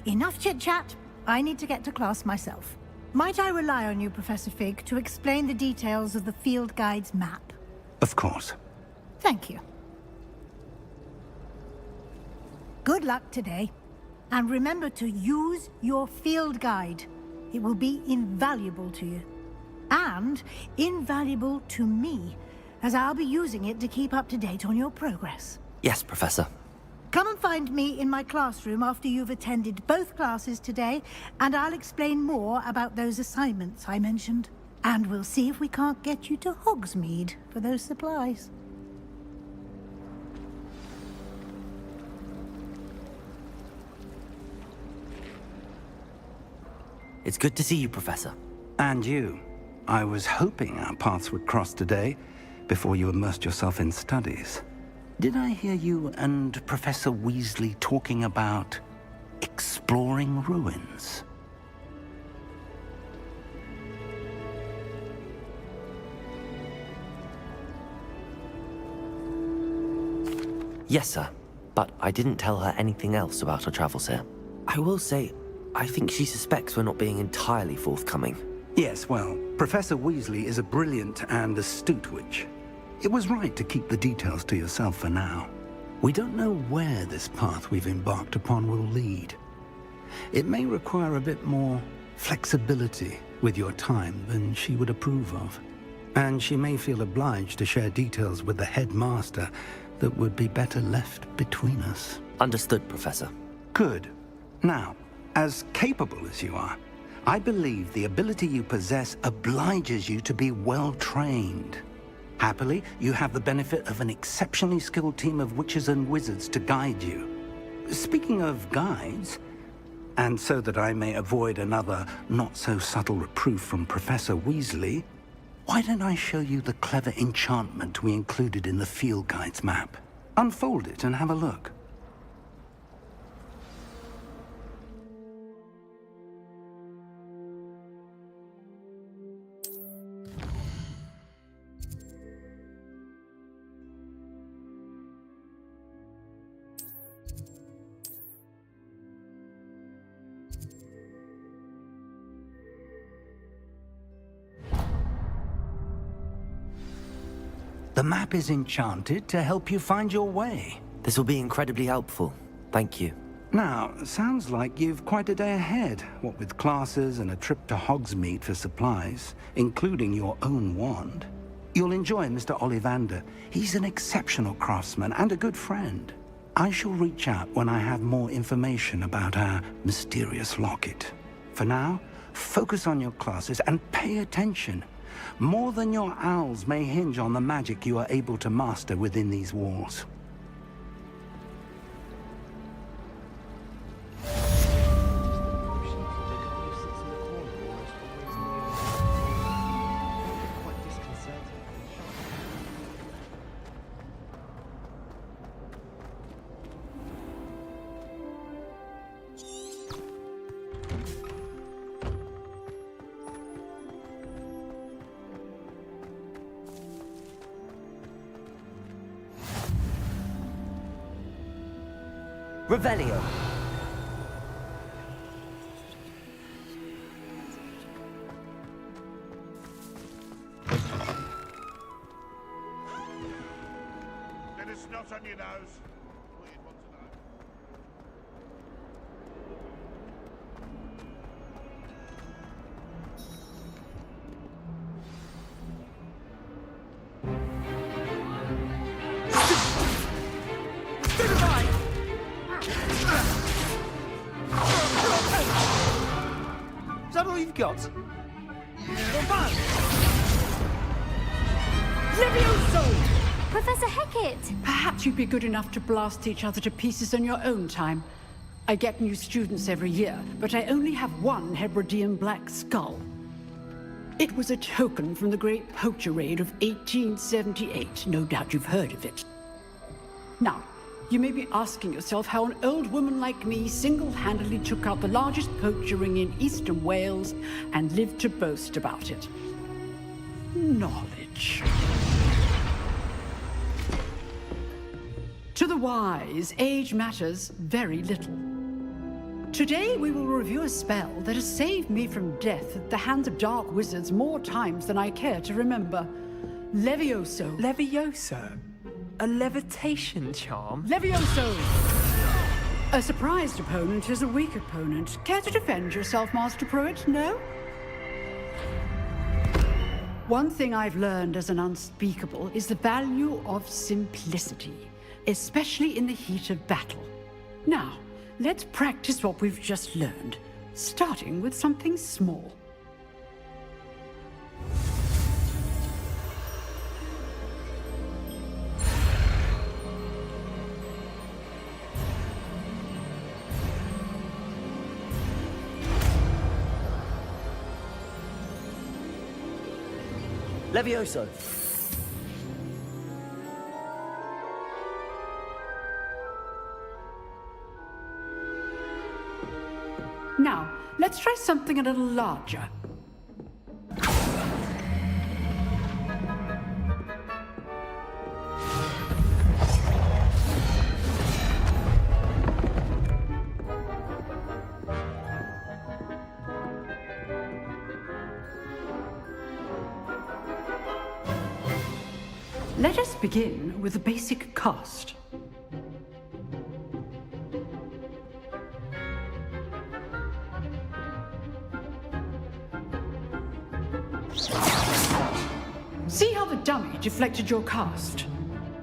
Enough chit-chat. I need to get to class myself. Might I rely on you, Professor Fig, to explain the details of the field guide's map? Of course. Thank you. Good luck today. And remember to use your field guide. It will be invaluable to you. And invaluable to me, as I'll be using it to keep up to date on your progress. Yes, Professor. Come and find me in my classroom after you've attended both classes today, and I'll explain more about those assignments I mentioned. And we'll see if we can't get you to Hogsmeade for those supplies. It's good to see you, Professor. And you. I was hoping our paths would cross today, before you immersed yourself in studies. Did I hear you and Professor Weasley talking about exploring ruins? Yes, sir. but I didn't tell her anything else about our travels here. I will say, I think she suspects we're not being entirely forthcoming. Yes, well, Professor Weasley is a brilliant and astute witch. It was right to keep the details to yourself for now. We don't know where this path we've embarked upon will lead. It may require a bit more flexibility with your time than she would approve of. And she may feel obliged to share details with the headmaster that would be better left between us. Understood, Professor. Good. Now, as capable as you are, I believe the ability you possess obliges you to be well-trained. Happily, you have the benefit of an exceptionally skilled team of witches and wizards to guide you. Speaking of guides, and so that I may avoid another not-so-subtle reproof from Professor Weasley, why don't I show you the clever enchantment we included in the field guide's map? Unfold it and have a look. The map is enchanted to help you find your way. This will be incredibly helpful. Thank you. Now, sounds like you've quite a day ahead, what with classes and a trip to Hogsmeade for supplies, including your own wand. You'll enjoy Mr. Ollivander. He's an exceptional craftsman and a good friend. I shall reach out when I have more information about our mysterious locket. For now, focus on your classes and pay attention. More than your owls may hinge on the magic you are able to master within these walls. Revelio. Get a snot on your nose. What you'd want to know. Is that all you've got? Levioso! Professor Hecat! Perhaps you'd be good enough to blast each other to pieces in your own time. I get new students every year, but I only have one Hebridean black skull. It was a token from the Great Poacher Raid of 1878. No doubt you've heard of it. Now, you may be asking yourself how an old woman like me single-handedly took out the largest poacher ring in eastern Wales and lived to boast about it. Knowledge. To the wise, age matters very little. Today we will review a spell that has saved me from death at the hands of dark wizards more times than I care to remember. Levioso. Levioso? A levitation charm? Levioso! A surprised opponent is a weak opponent. Care to defend yourself, Master Pruitt? No? One thing I've learned as an unspeakable is the value of simplicity, especially in the heat of battle. Now, let's practice what we've just learned, starting with something small. Levioso. Now, let's try something a little larger. Let us begin with the basic cast. See how the dummy deflected your cast?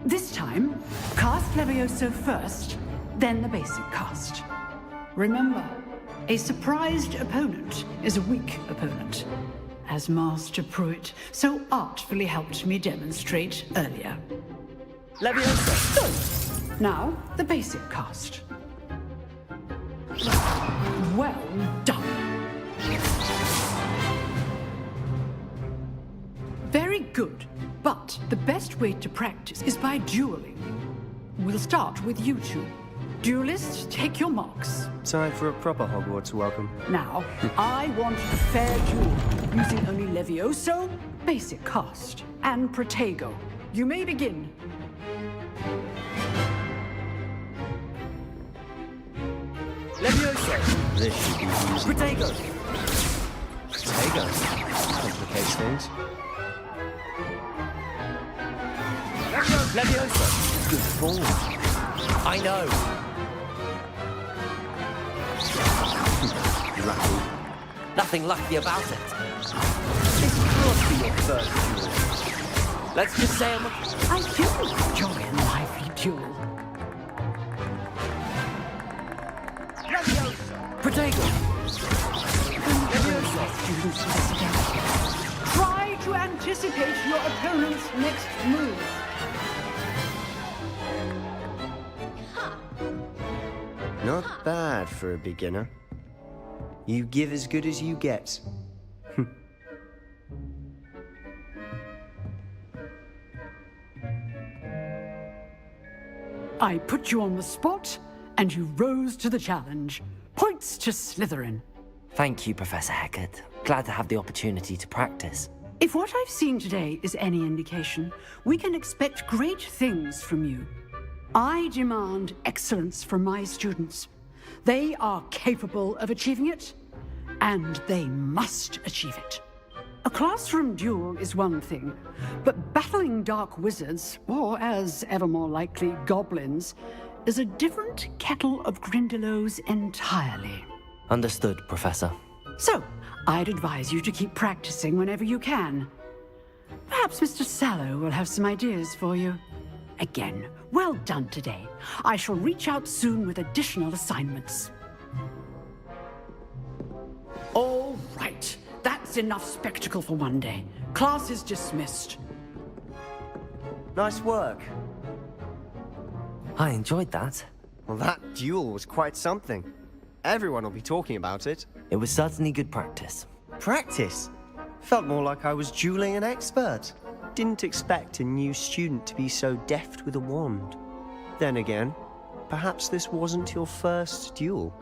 This time, cast Levioso first, then the basic cast. Remember, a surprised opponent is a weak opponent, as Master Pruitt so artfully helped me demonstrate earlier. Leviosa! Good. Now, the basic cast. Well done. Very good, but the best way to practice is by dueling. We'll start with you two. Duelists, take your marks. Time for a proper Hogwarts welcome. Now, I want a fair duel, using only Levioso, basic cast, and Protego. You may begin. Levioso! This should be easy. Protego! Protego? Complicates things. Leviosa! Good form. I know! Lucky. Nothing lucky about it. This can't be your first duel. Let's just say I do enjoy a lively duel. Protego! Try to anticipate your opponent's next move. Not bad for a beginner. You give as good as you get. I put you on the spot, and you rose to the challenge. Points to Slytherin. Thank you, Professor Hecat. Glad to have the opportunity to practice. If what I've seen today is any indication, we can expect great things from you. I demand excellence from my students. They are capable of achieving it, and they must achieve it. A classroom duel is one thing, but battling dark wizards, or as ever more likely, goblins, is a different kettle of Grindylows entirely. Understood, Professor. So, I'd advise you to keep practicing whenever you can. Perhaps Mr. Sallow will have some ideas for you. Again, well done today. I shall reach out soon with additional assignments. All right. That's enough spectacle for one day. Class is dismissed. Nice work. I enjoyed that. Well, that duel was quite something. Everyone will be talking about it. It was certainly good practice. Practice? Felt more like I was dueling an expert. Didn't expect a new student to be so deft with a wand. Then again, perhaps this wasn't your first duel.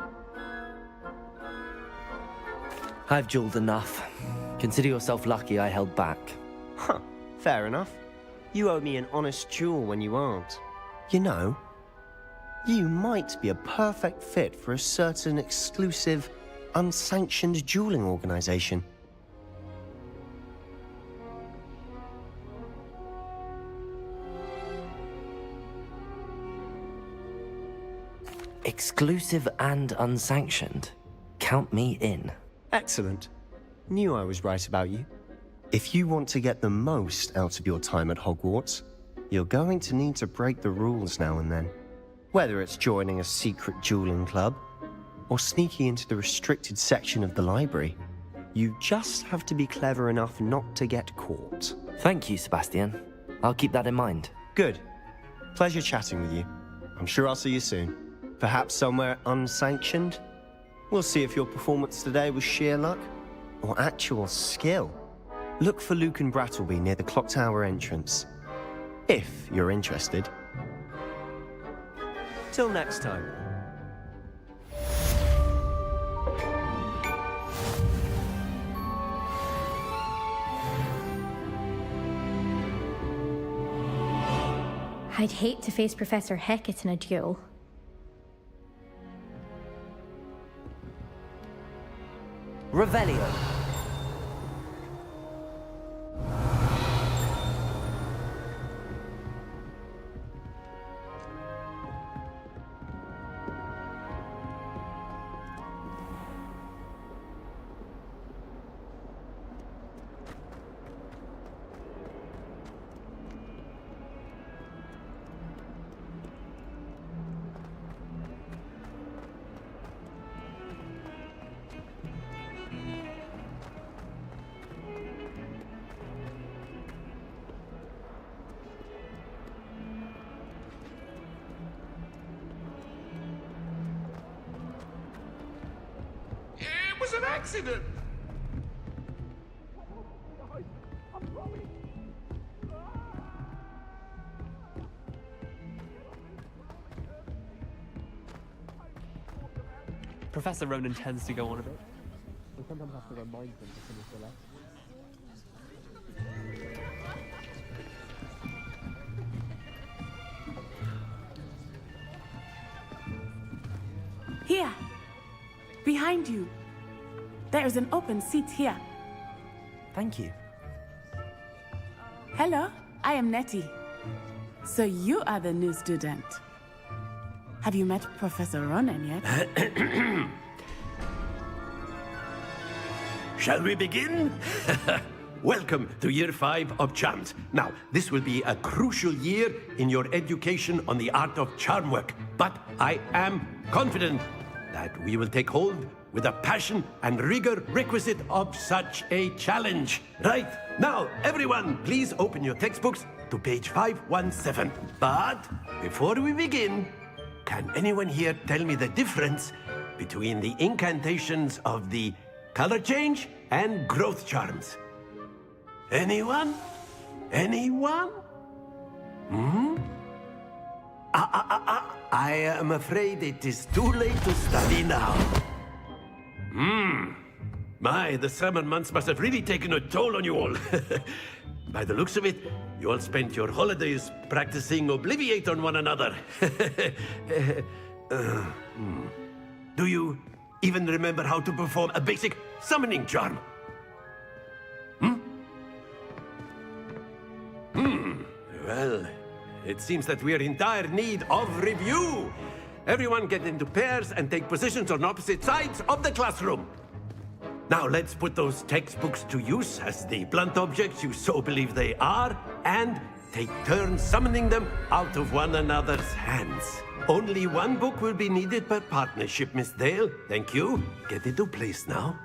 I've dueled enough. Consider yourself lucky I held back. Huh, fair enough. You owe me an honest duel when you aren't. You know, you might be a perfect fit for a certain exclusive, unsanctioned dueling organization. Exclusive and unsanctioned. Count me in. Excellent. Knew I was right about you. If you want to get the most out of your time at Hogwarts, you're going to need to break the rules now and then. Whether it's joining a secret dueling club, or sneaking into the restricted section of the library, you just have to be clever enough not to get caught. Thank you, Sebastian. I'll keep that in mind. Good. Pleasure chatting with you. I'm sure I'll see you soon. Perhaps somewhere unsanctioned? We'll see if your performance today was sheer luck or actual skill. Look for Luke and Brattleby near the clock tower entrance, if you're interested. Till next time. I'd hate to face Professor Hecat in a duel. Revelio. accident! Professor Ronan tends to go on a bit. We sometimes have to remind them to finish the lesson. Here! Behind you! There is an open seat here. Thank you. Hello, I am Nettie. So you are the new student. Have you met Professor Ronan yet? Shall we begin? Welcome to Year 5 of Charms. Now, this will be a crucial year in your education on the art of charm work. But I am confident that we will take hold with the passion and rigor requisite of such a challenge. Right, now, everyone, please open your textbooks to page 517. But before we begin, can anyone here tell me the difference between the incantations of the color change and growth charms? Anyone? Anyone? I am afraid it is too late to study now. My, the summer months must have really taken a toll on you all. By the looks of it, you all spent your holidays practicing Obliviate on one another. Do you even remember how to perform a basic summoning charm? Well, it seems that we are in dire need of review. Everyone get into pairs and take positions on opposite sides of the classroom. Now let's put those textbooks to use as the blunt objects you so believe they are, and take turns summoning them out of one another's hands. Only one book will be needed per partnership, Miss Dale. Thank you. Get into place now.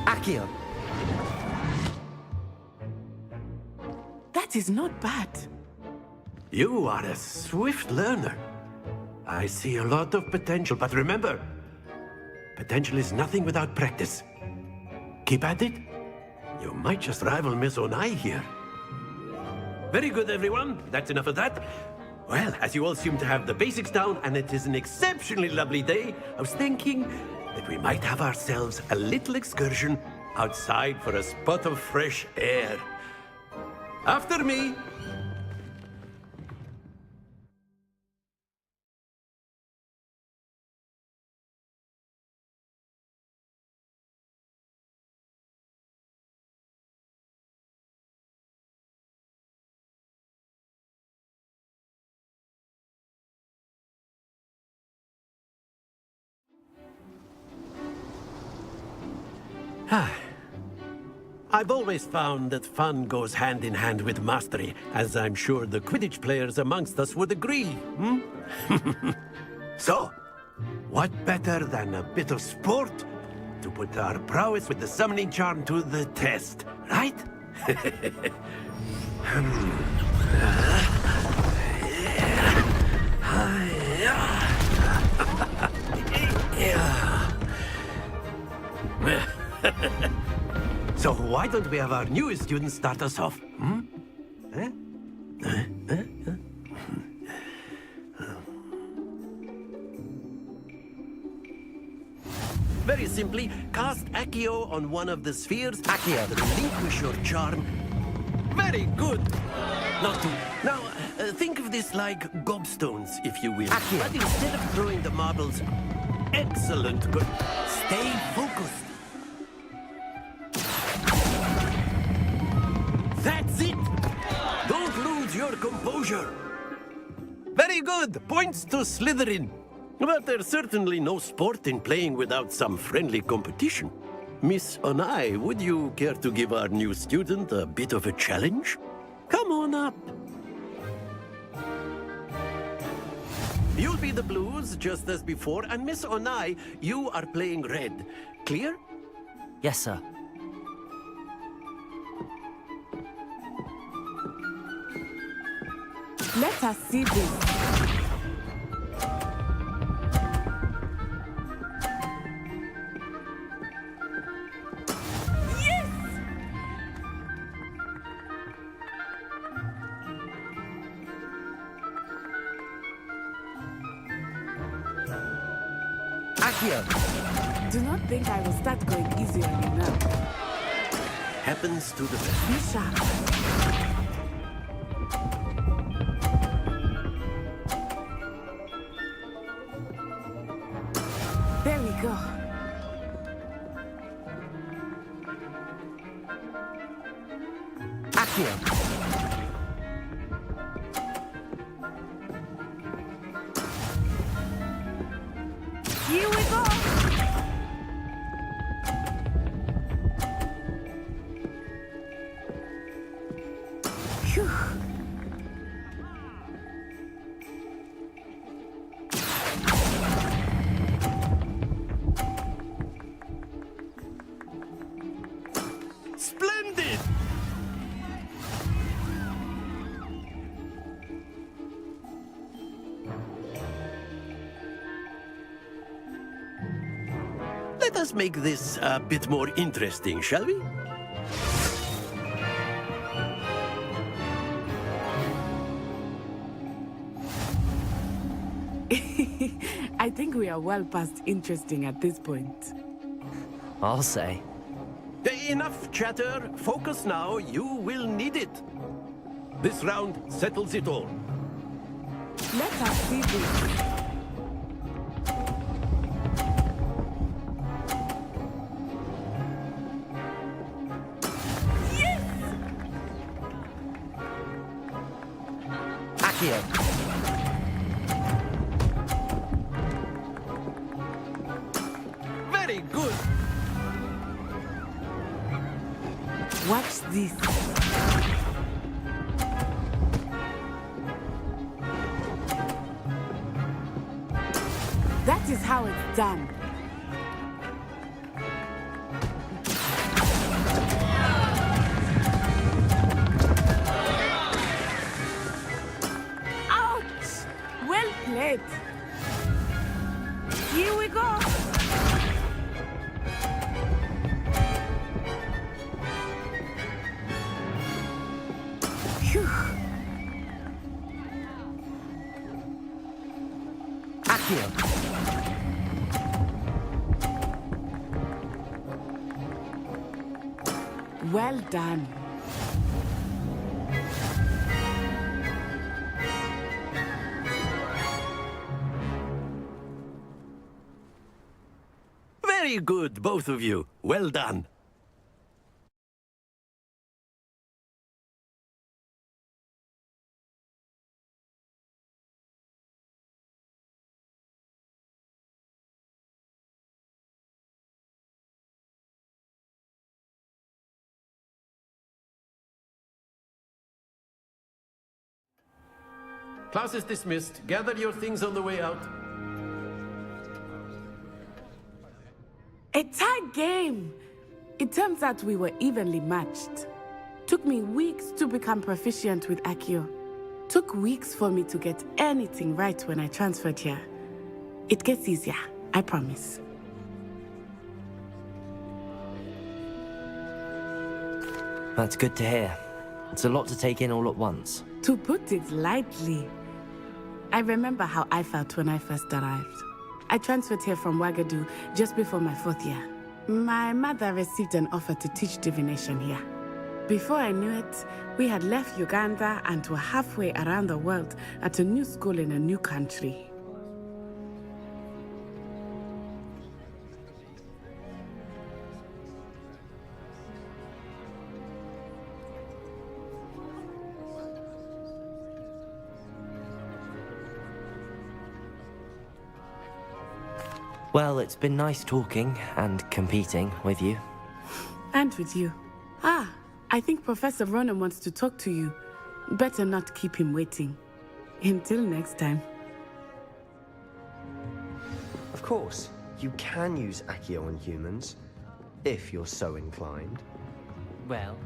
Accio. That is not bad. You are a swift learner. I see a lot of potential, but remember, potential is nothing without practice. Keep at it. You might just rival Miss Onai here. Very good, everyone. That's enough of that. Well, as you all seem to have the basics down, and it is an exceptionally lovely day, I was thinking that we might have ourselves a little excursion outside for a spot of fresh air. After me. I've always found that fun goes hand in hand with mastery, as I'm sure the Quidditch players amongst us would agree, So, what better than a bit of sport to put our prowess with the summoning charm to the test, right? So why don't we have our newest student start us off? Very simply, cast Accio on one of the spheres. Accio. Relinquish your charm. Very good. Now, think of this like gobstones, if you will. Accio. But instead of throwing the marbles, excellent. Good. Stay focused. That's it! Don't lose your composure. Very good. Points to Slytherin. But there's certainly no sport in playing without some friendly competition. Miss Onai, would you care to give our new student a bit of a challenge? Come on up. You'll be the blues, just as before, and Miss Onai, you are playing red. Clear? Yes, sir. Let us see this. Do not think I will start going easy on you now. Happens to the best. Be sharp. There we go. Accio. Here we go. Phew. Splendid! Let us make this a bit more interesting, shall we? I think we are well past interesting at this point. I'll say. Enough chatter. Focus now. You will need it. This round settles it all. Let us see this. Accio. Very good. Watch this. That is how it's done. Ouch! Well played. Here we go. Phew. Accio. Well done. Very good, both of you. Well done. Class is dismissed. Gather your things on the way out. A tight game. It turns out we were evenly matched. Took me weeks to become proficient with Accio. Took weeks for me to get anything right when I transferred here. It gets easier, I promise. That's good to hear. It's a lot to take in all at once. To put it lightly, I remember how I felt when I first arrived. I transferred here from Ouagadougou just before my 4th year. My mother received an offer to teach divination here. Before I knew it, we had left Uganda and were halfway around the world at a new school in a new country. Well, it's been nice talking and competing with you. And with you. Ah, I think Professor Ronan wants to talk to you. Better not keep him waiting. Until next time. course, you can use Accio on humans, if you're so inclined. Well,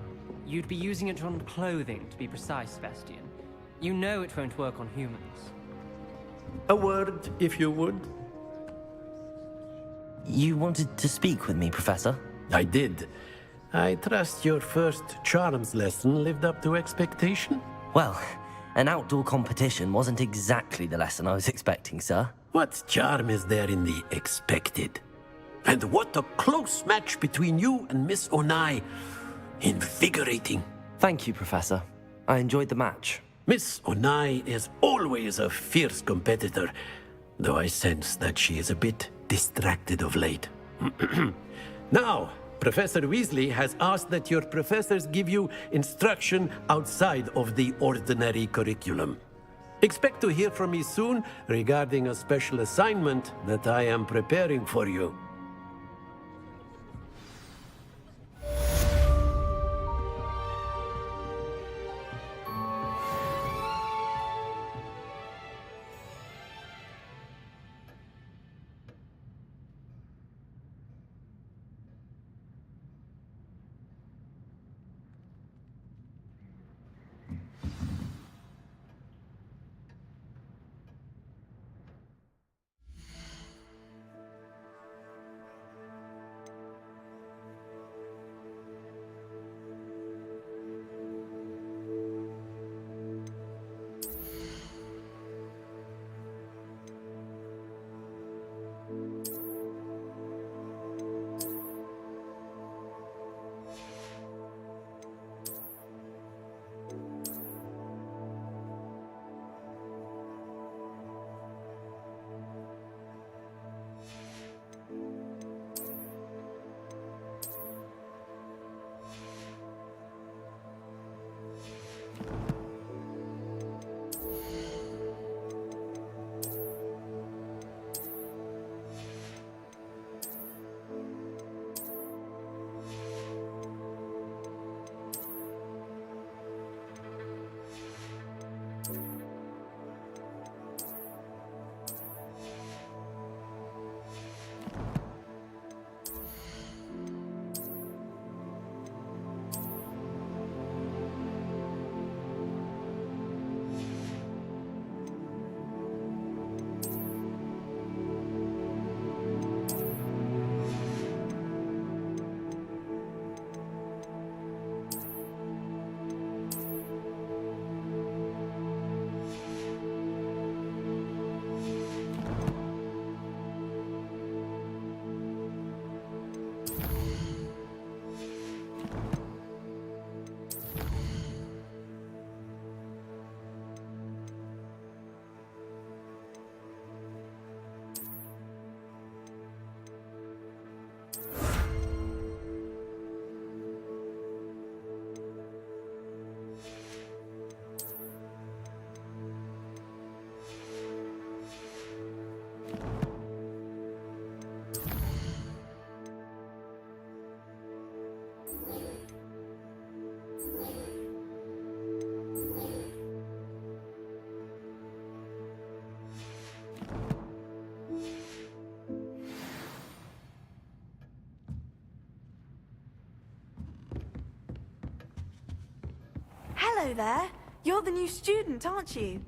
you'd be using it on clothing, to be precise, Sebastian. You know it won't work on humans. A word, if you would. You wanted to speak with me, Professor? I did. I trust your first charms lesson lived up to expectation? Well, an outdoor competition wasn't exactly the lesson I was expecting, sir. What charm is there in the expected? And what a close match between you and Miss Onai. Invigorating. Thank you, Professor. I enjoyed the match. Miss Onai is always a fierce competitor, though I sense that she is a bit distracted of late. Now, Professor Weasley has asked that your professors give you instruction outside of the ordinary curriculum. Expect to hear from me soon regarding a special assignment that I am preparing for you. Hello there. You're the new student, aren't you?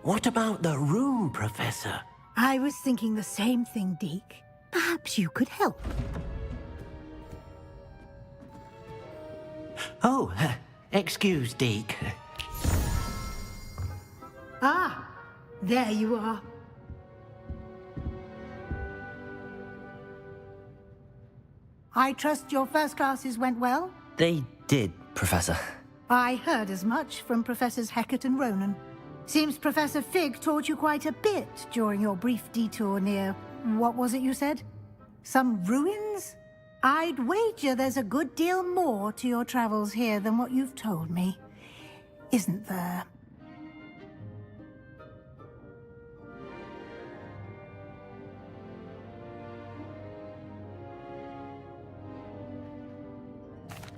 What about the room, Professor? I was thinking the same thing, Deke. Perhaps you could help. Oh, Excuse, Deke. Ah, there you are. I trust your first classes went well? They did, Professor. I heard as much from Professors Hecat and Ronan. Seems Professor Fig taught you quite a bit during your brief detour near... what was it you said? Some ruins? I'd wager there's a good deal more to your travels here than what you've told me. Isn't there?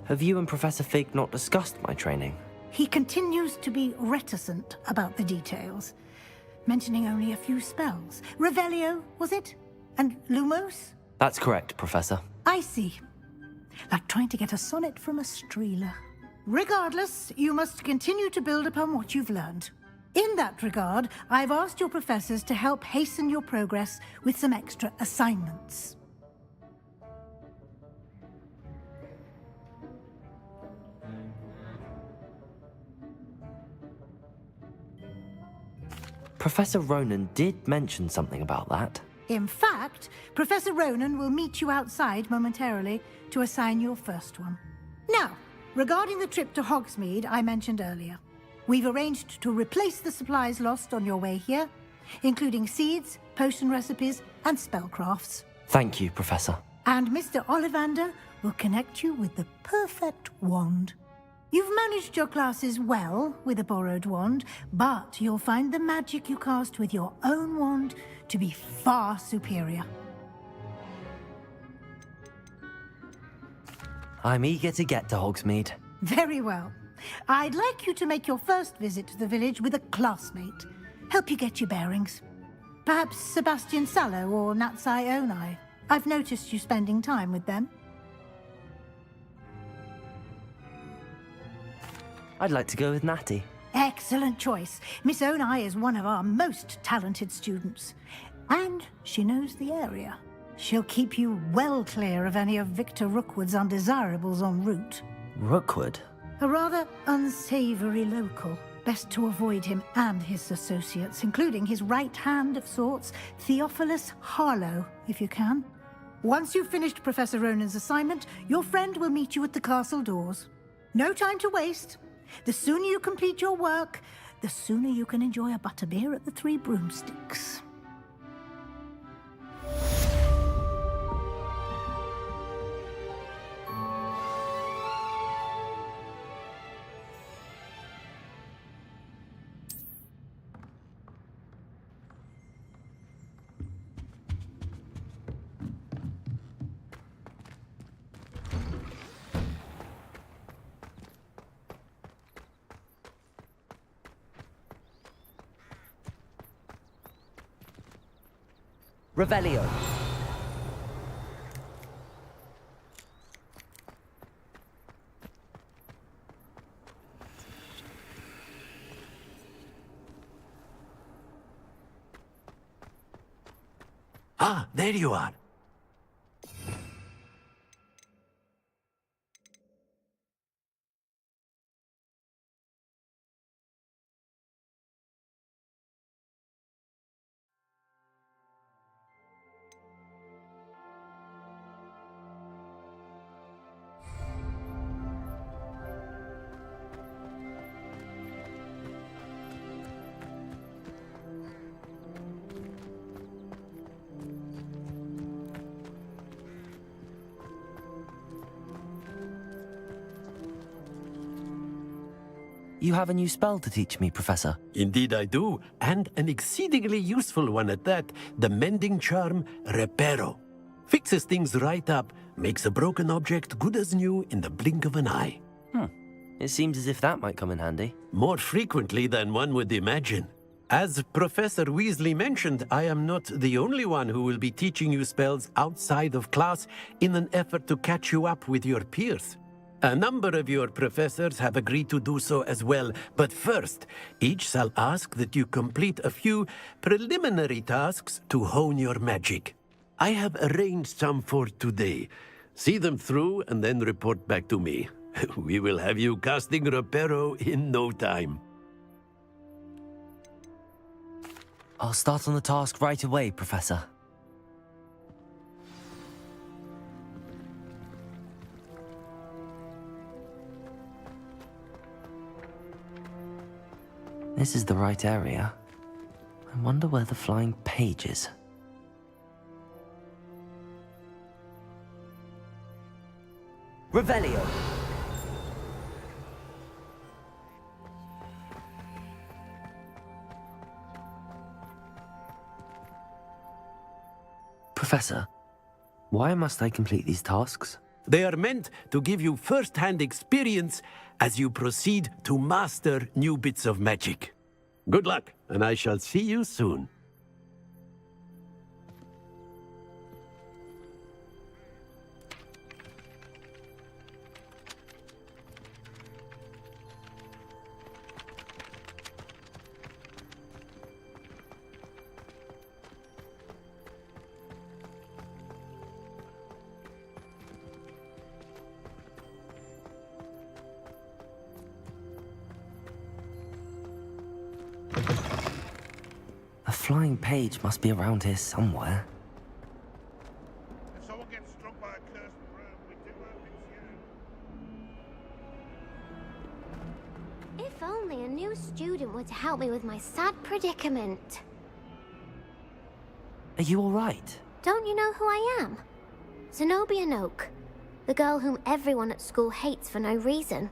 Have you and Professor Fig not discussed my training? He continues to be reticent about the details, mentioning only a few spells. Revelio, was it? And Lumos? That's correct, Professor. I see. Like trying to get a sonnet from a streeler. Regardless, you must continue to build upon what you've learned. In that regard, I've asked your professors to help hasten your progress with some extra assignments. Professor Ronan did mention something about that. In fact, Professor Ronan will meet you outside momentarily to assign your first one. Now, regarding the trip to Hogsmeade I mentioned earlier, we've arranged to replace the supplies lost on your way here, including seeds, potion recipes, and spellcrafts. Thank you, Professor. And Mr. Ollivander will connect you with the perfect wand. You've managed your classes well with a borrowed wand, but you'll find the magic you cast with your own wand to be far superior. I'm eager to get to Hogsmeade. Very well. I'd like you to make your first visit to the village with a classmate. Help you get your bearings. Perhaps Sebastian Sallow or Natsai Onai. I've noticed you spending time with them. I'd like to go with Natty. Excellent choice. Miss Onai is one of our most talented students. And she knows the area. She'll keep you well clear of any of Victor Rookwood's undesirables en route. Rookwood? A rather unsavory local. Best to avoid him and his associates, including his right hand of sorts, Theophilus Harlow, if you can. Once you've finished Professor Ronan's assignment, your friend will meet you at the castle doors. No time to waste. The sooner you complete your work, the sooner you can enjoy a butterbeer at the Three Broomsticks. Revelio. Ah, there you are. You have a new spell to teach me, Professor. Indeed I do, and an exceedingly useful one at that. The mending charm, Reparo. Fixes things right up, makes a broken object good as new in the blink of an eye. It seems as if that might come in handy. More frequently than one would imagine. As Professor Weasley mentioned, I am not the only one who will be teaching you spells outside of class in an effort to catch you up with your peers. A number of your professors have agreed to do so as well, but first, each shall ask that you complete a few preliminary tasks to hone your magic. I have arranged some for today. See them through and then report back to me. We will have you casting Reparo in no time. I'll start on the task right away, Professor. This is the right area. I wonder where the flying page is. Revelio! Professor, why must I complete these tasks? They are meant to give you first-hand experience as you proceed to master new bits of magic. Good luck, and I shall see you soon. The flying page must be around here somewhere. If someone gets struck by a cursed broom, we do hope it's you. If only a new student were to help me with my sad predicament. Are you all right? Don't you know who I am? Zenobia Noak, the girl whom everyone at school hates for no reason.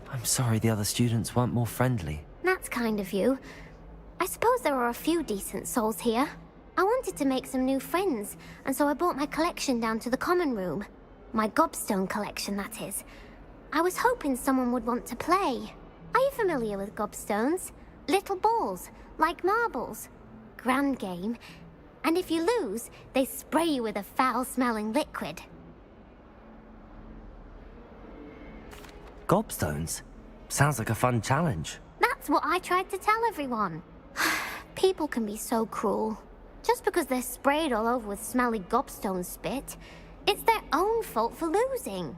I'm sorry the other students weren't more friendly. That's kind of you. I suppose there are a few decent souls here. I wanted to make some new friends, and so I brought my collection down to the common room. My gobstone collection, that is. I was hoping someone would want to play. Are you familiar with gobstones? Little balls, like marbles. Grand game. And if you lose, they spray you with a foul-smelling liquid. Gobstones? Sounds like a fun challenge. That's what I tried to tell everyone. People can be so cruel. Just because they're sprayed all over with smelly gobstone spit, it's their own fault for losing.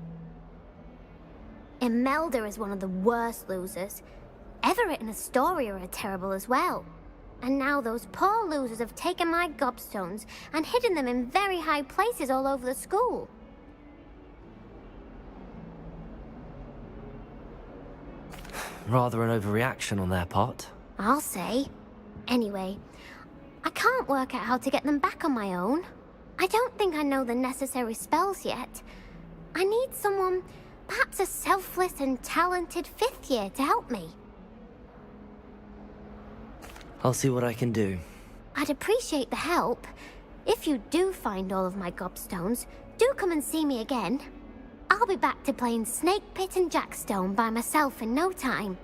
Imelda is one of the worst losers. Everett and Astoria are terrible as well. And now those poor losers have taken my gobstones and hidden them in very high places all over the school. Rather an overreaction on their part. I'll say. Anyway, I can't work out how to get them back on my own. I don't think I know the necessary spells yet. I need someone, perhaps a selfless and talented 5th year to help me. I'll see what I can do. I'd appreciate the help. If you do find all of my gobstones, do come and see me again. I'll be back to playing Snake Pit and Jackstone by myself in no time.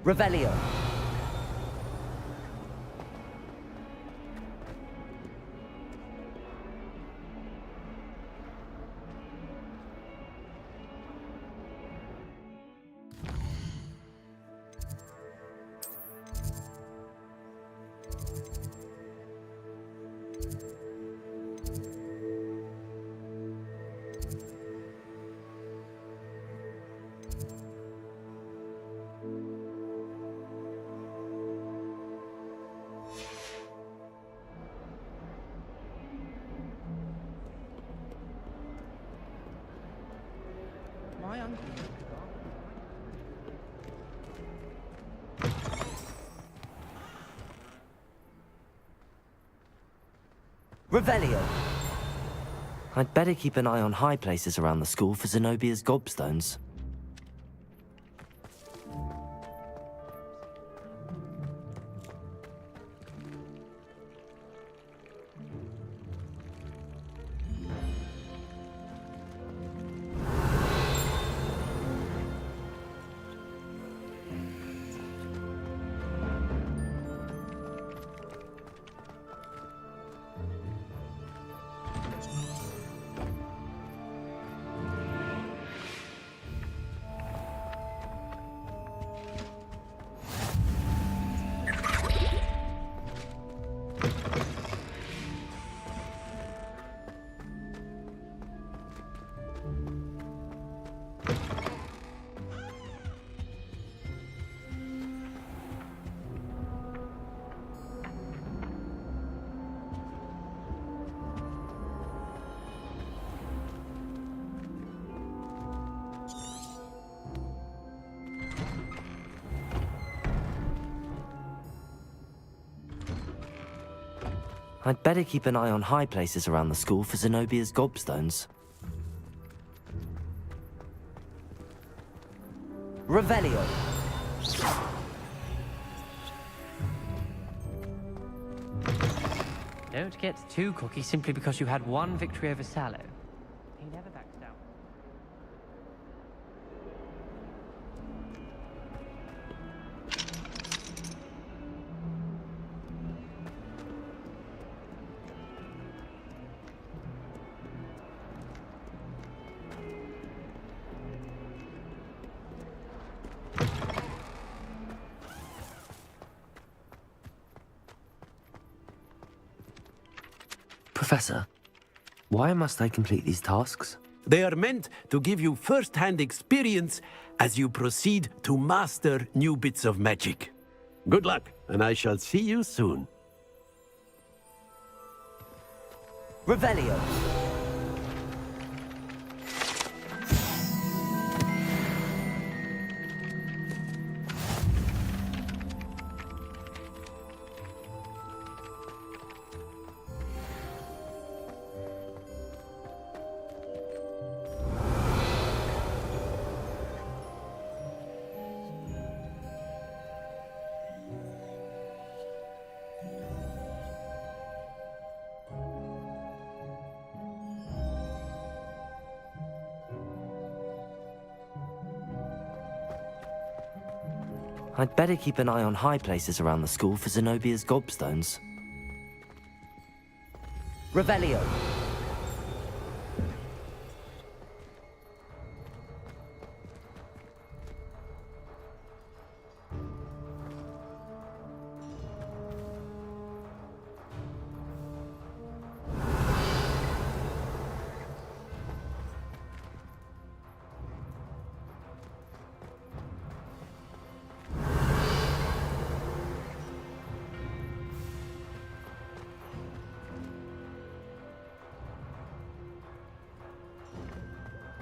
Revelio. My uncle. Revelio. I'd better keep an eye on high places around the school for Zenobia's gobstones. I'd better keep an eye on high places around the school for Zenobia's gobstones. Revelio. Don't get too cocky simply because you had one victory over Sallow. He never backs down. Professor, why must I complete these tasks? They are meant to give you first-hand experience as you proceed to master new bits of magic. Good luck, and I shall see you soon. Revelio. I'd better keep an eye on high places around the school for Zenobia's gobstones. Revelio.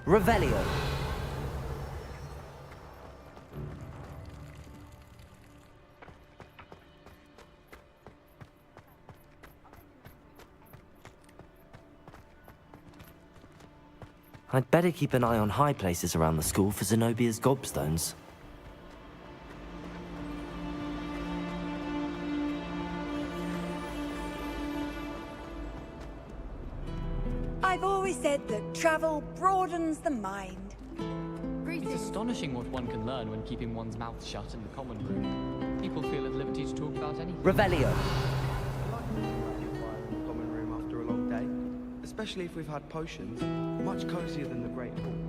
Revelio. I'd better keep an eye on high places around the school for Zenobia's gobstones. I've always said that travel broadens the mind. It's astonishing what one can learn when keeping one's mouth shut in the common room. People feel at liberty to talk about anything. Revelio. Common room after a long day, especially if we've had potions. Much cozier than the Great Hall.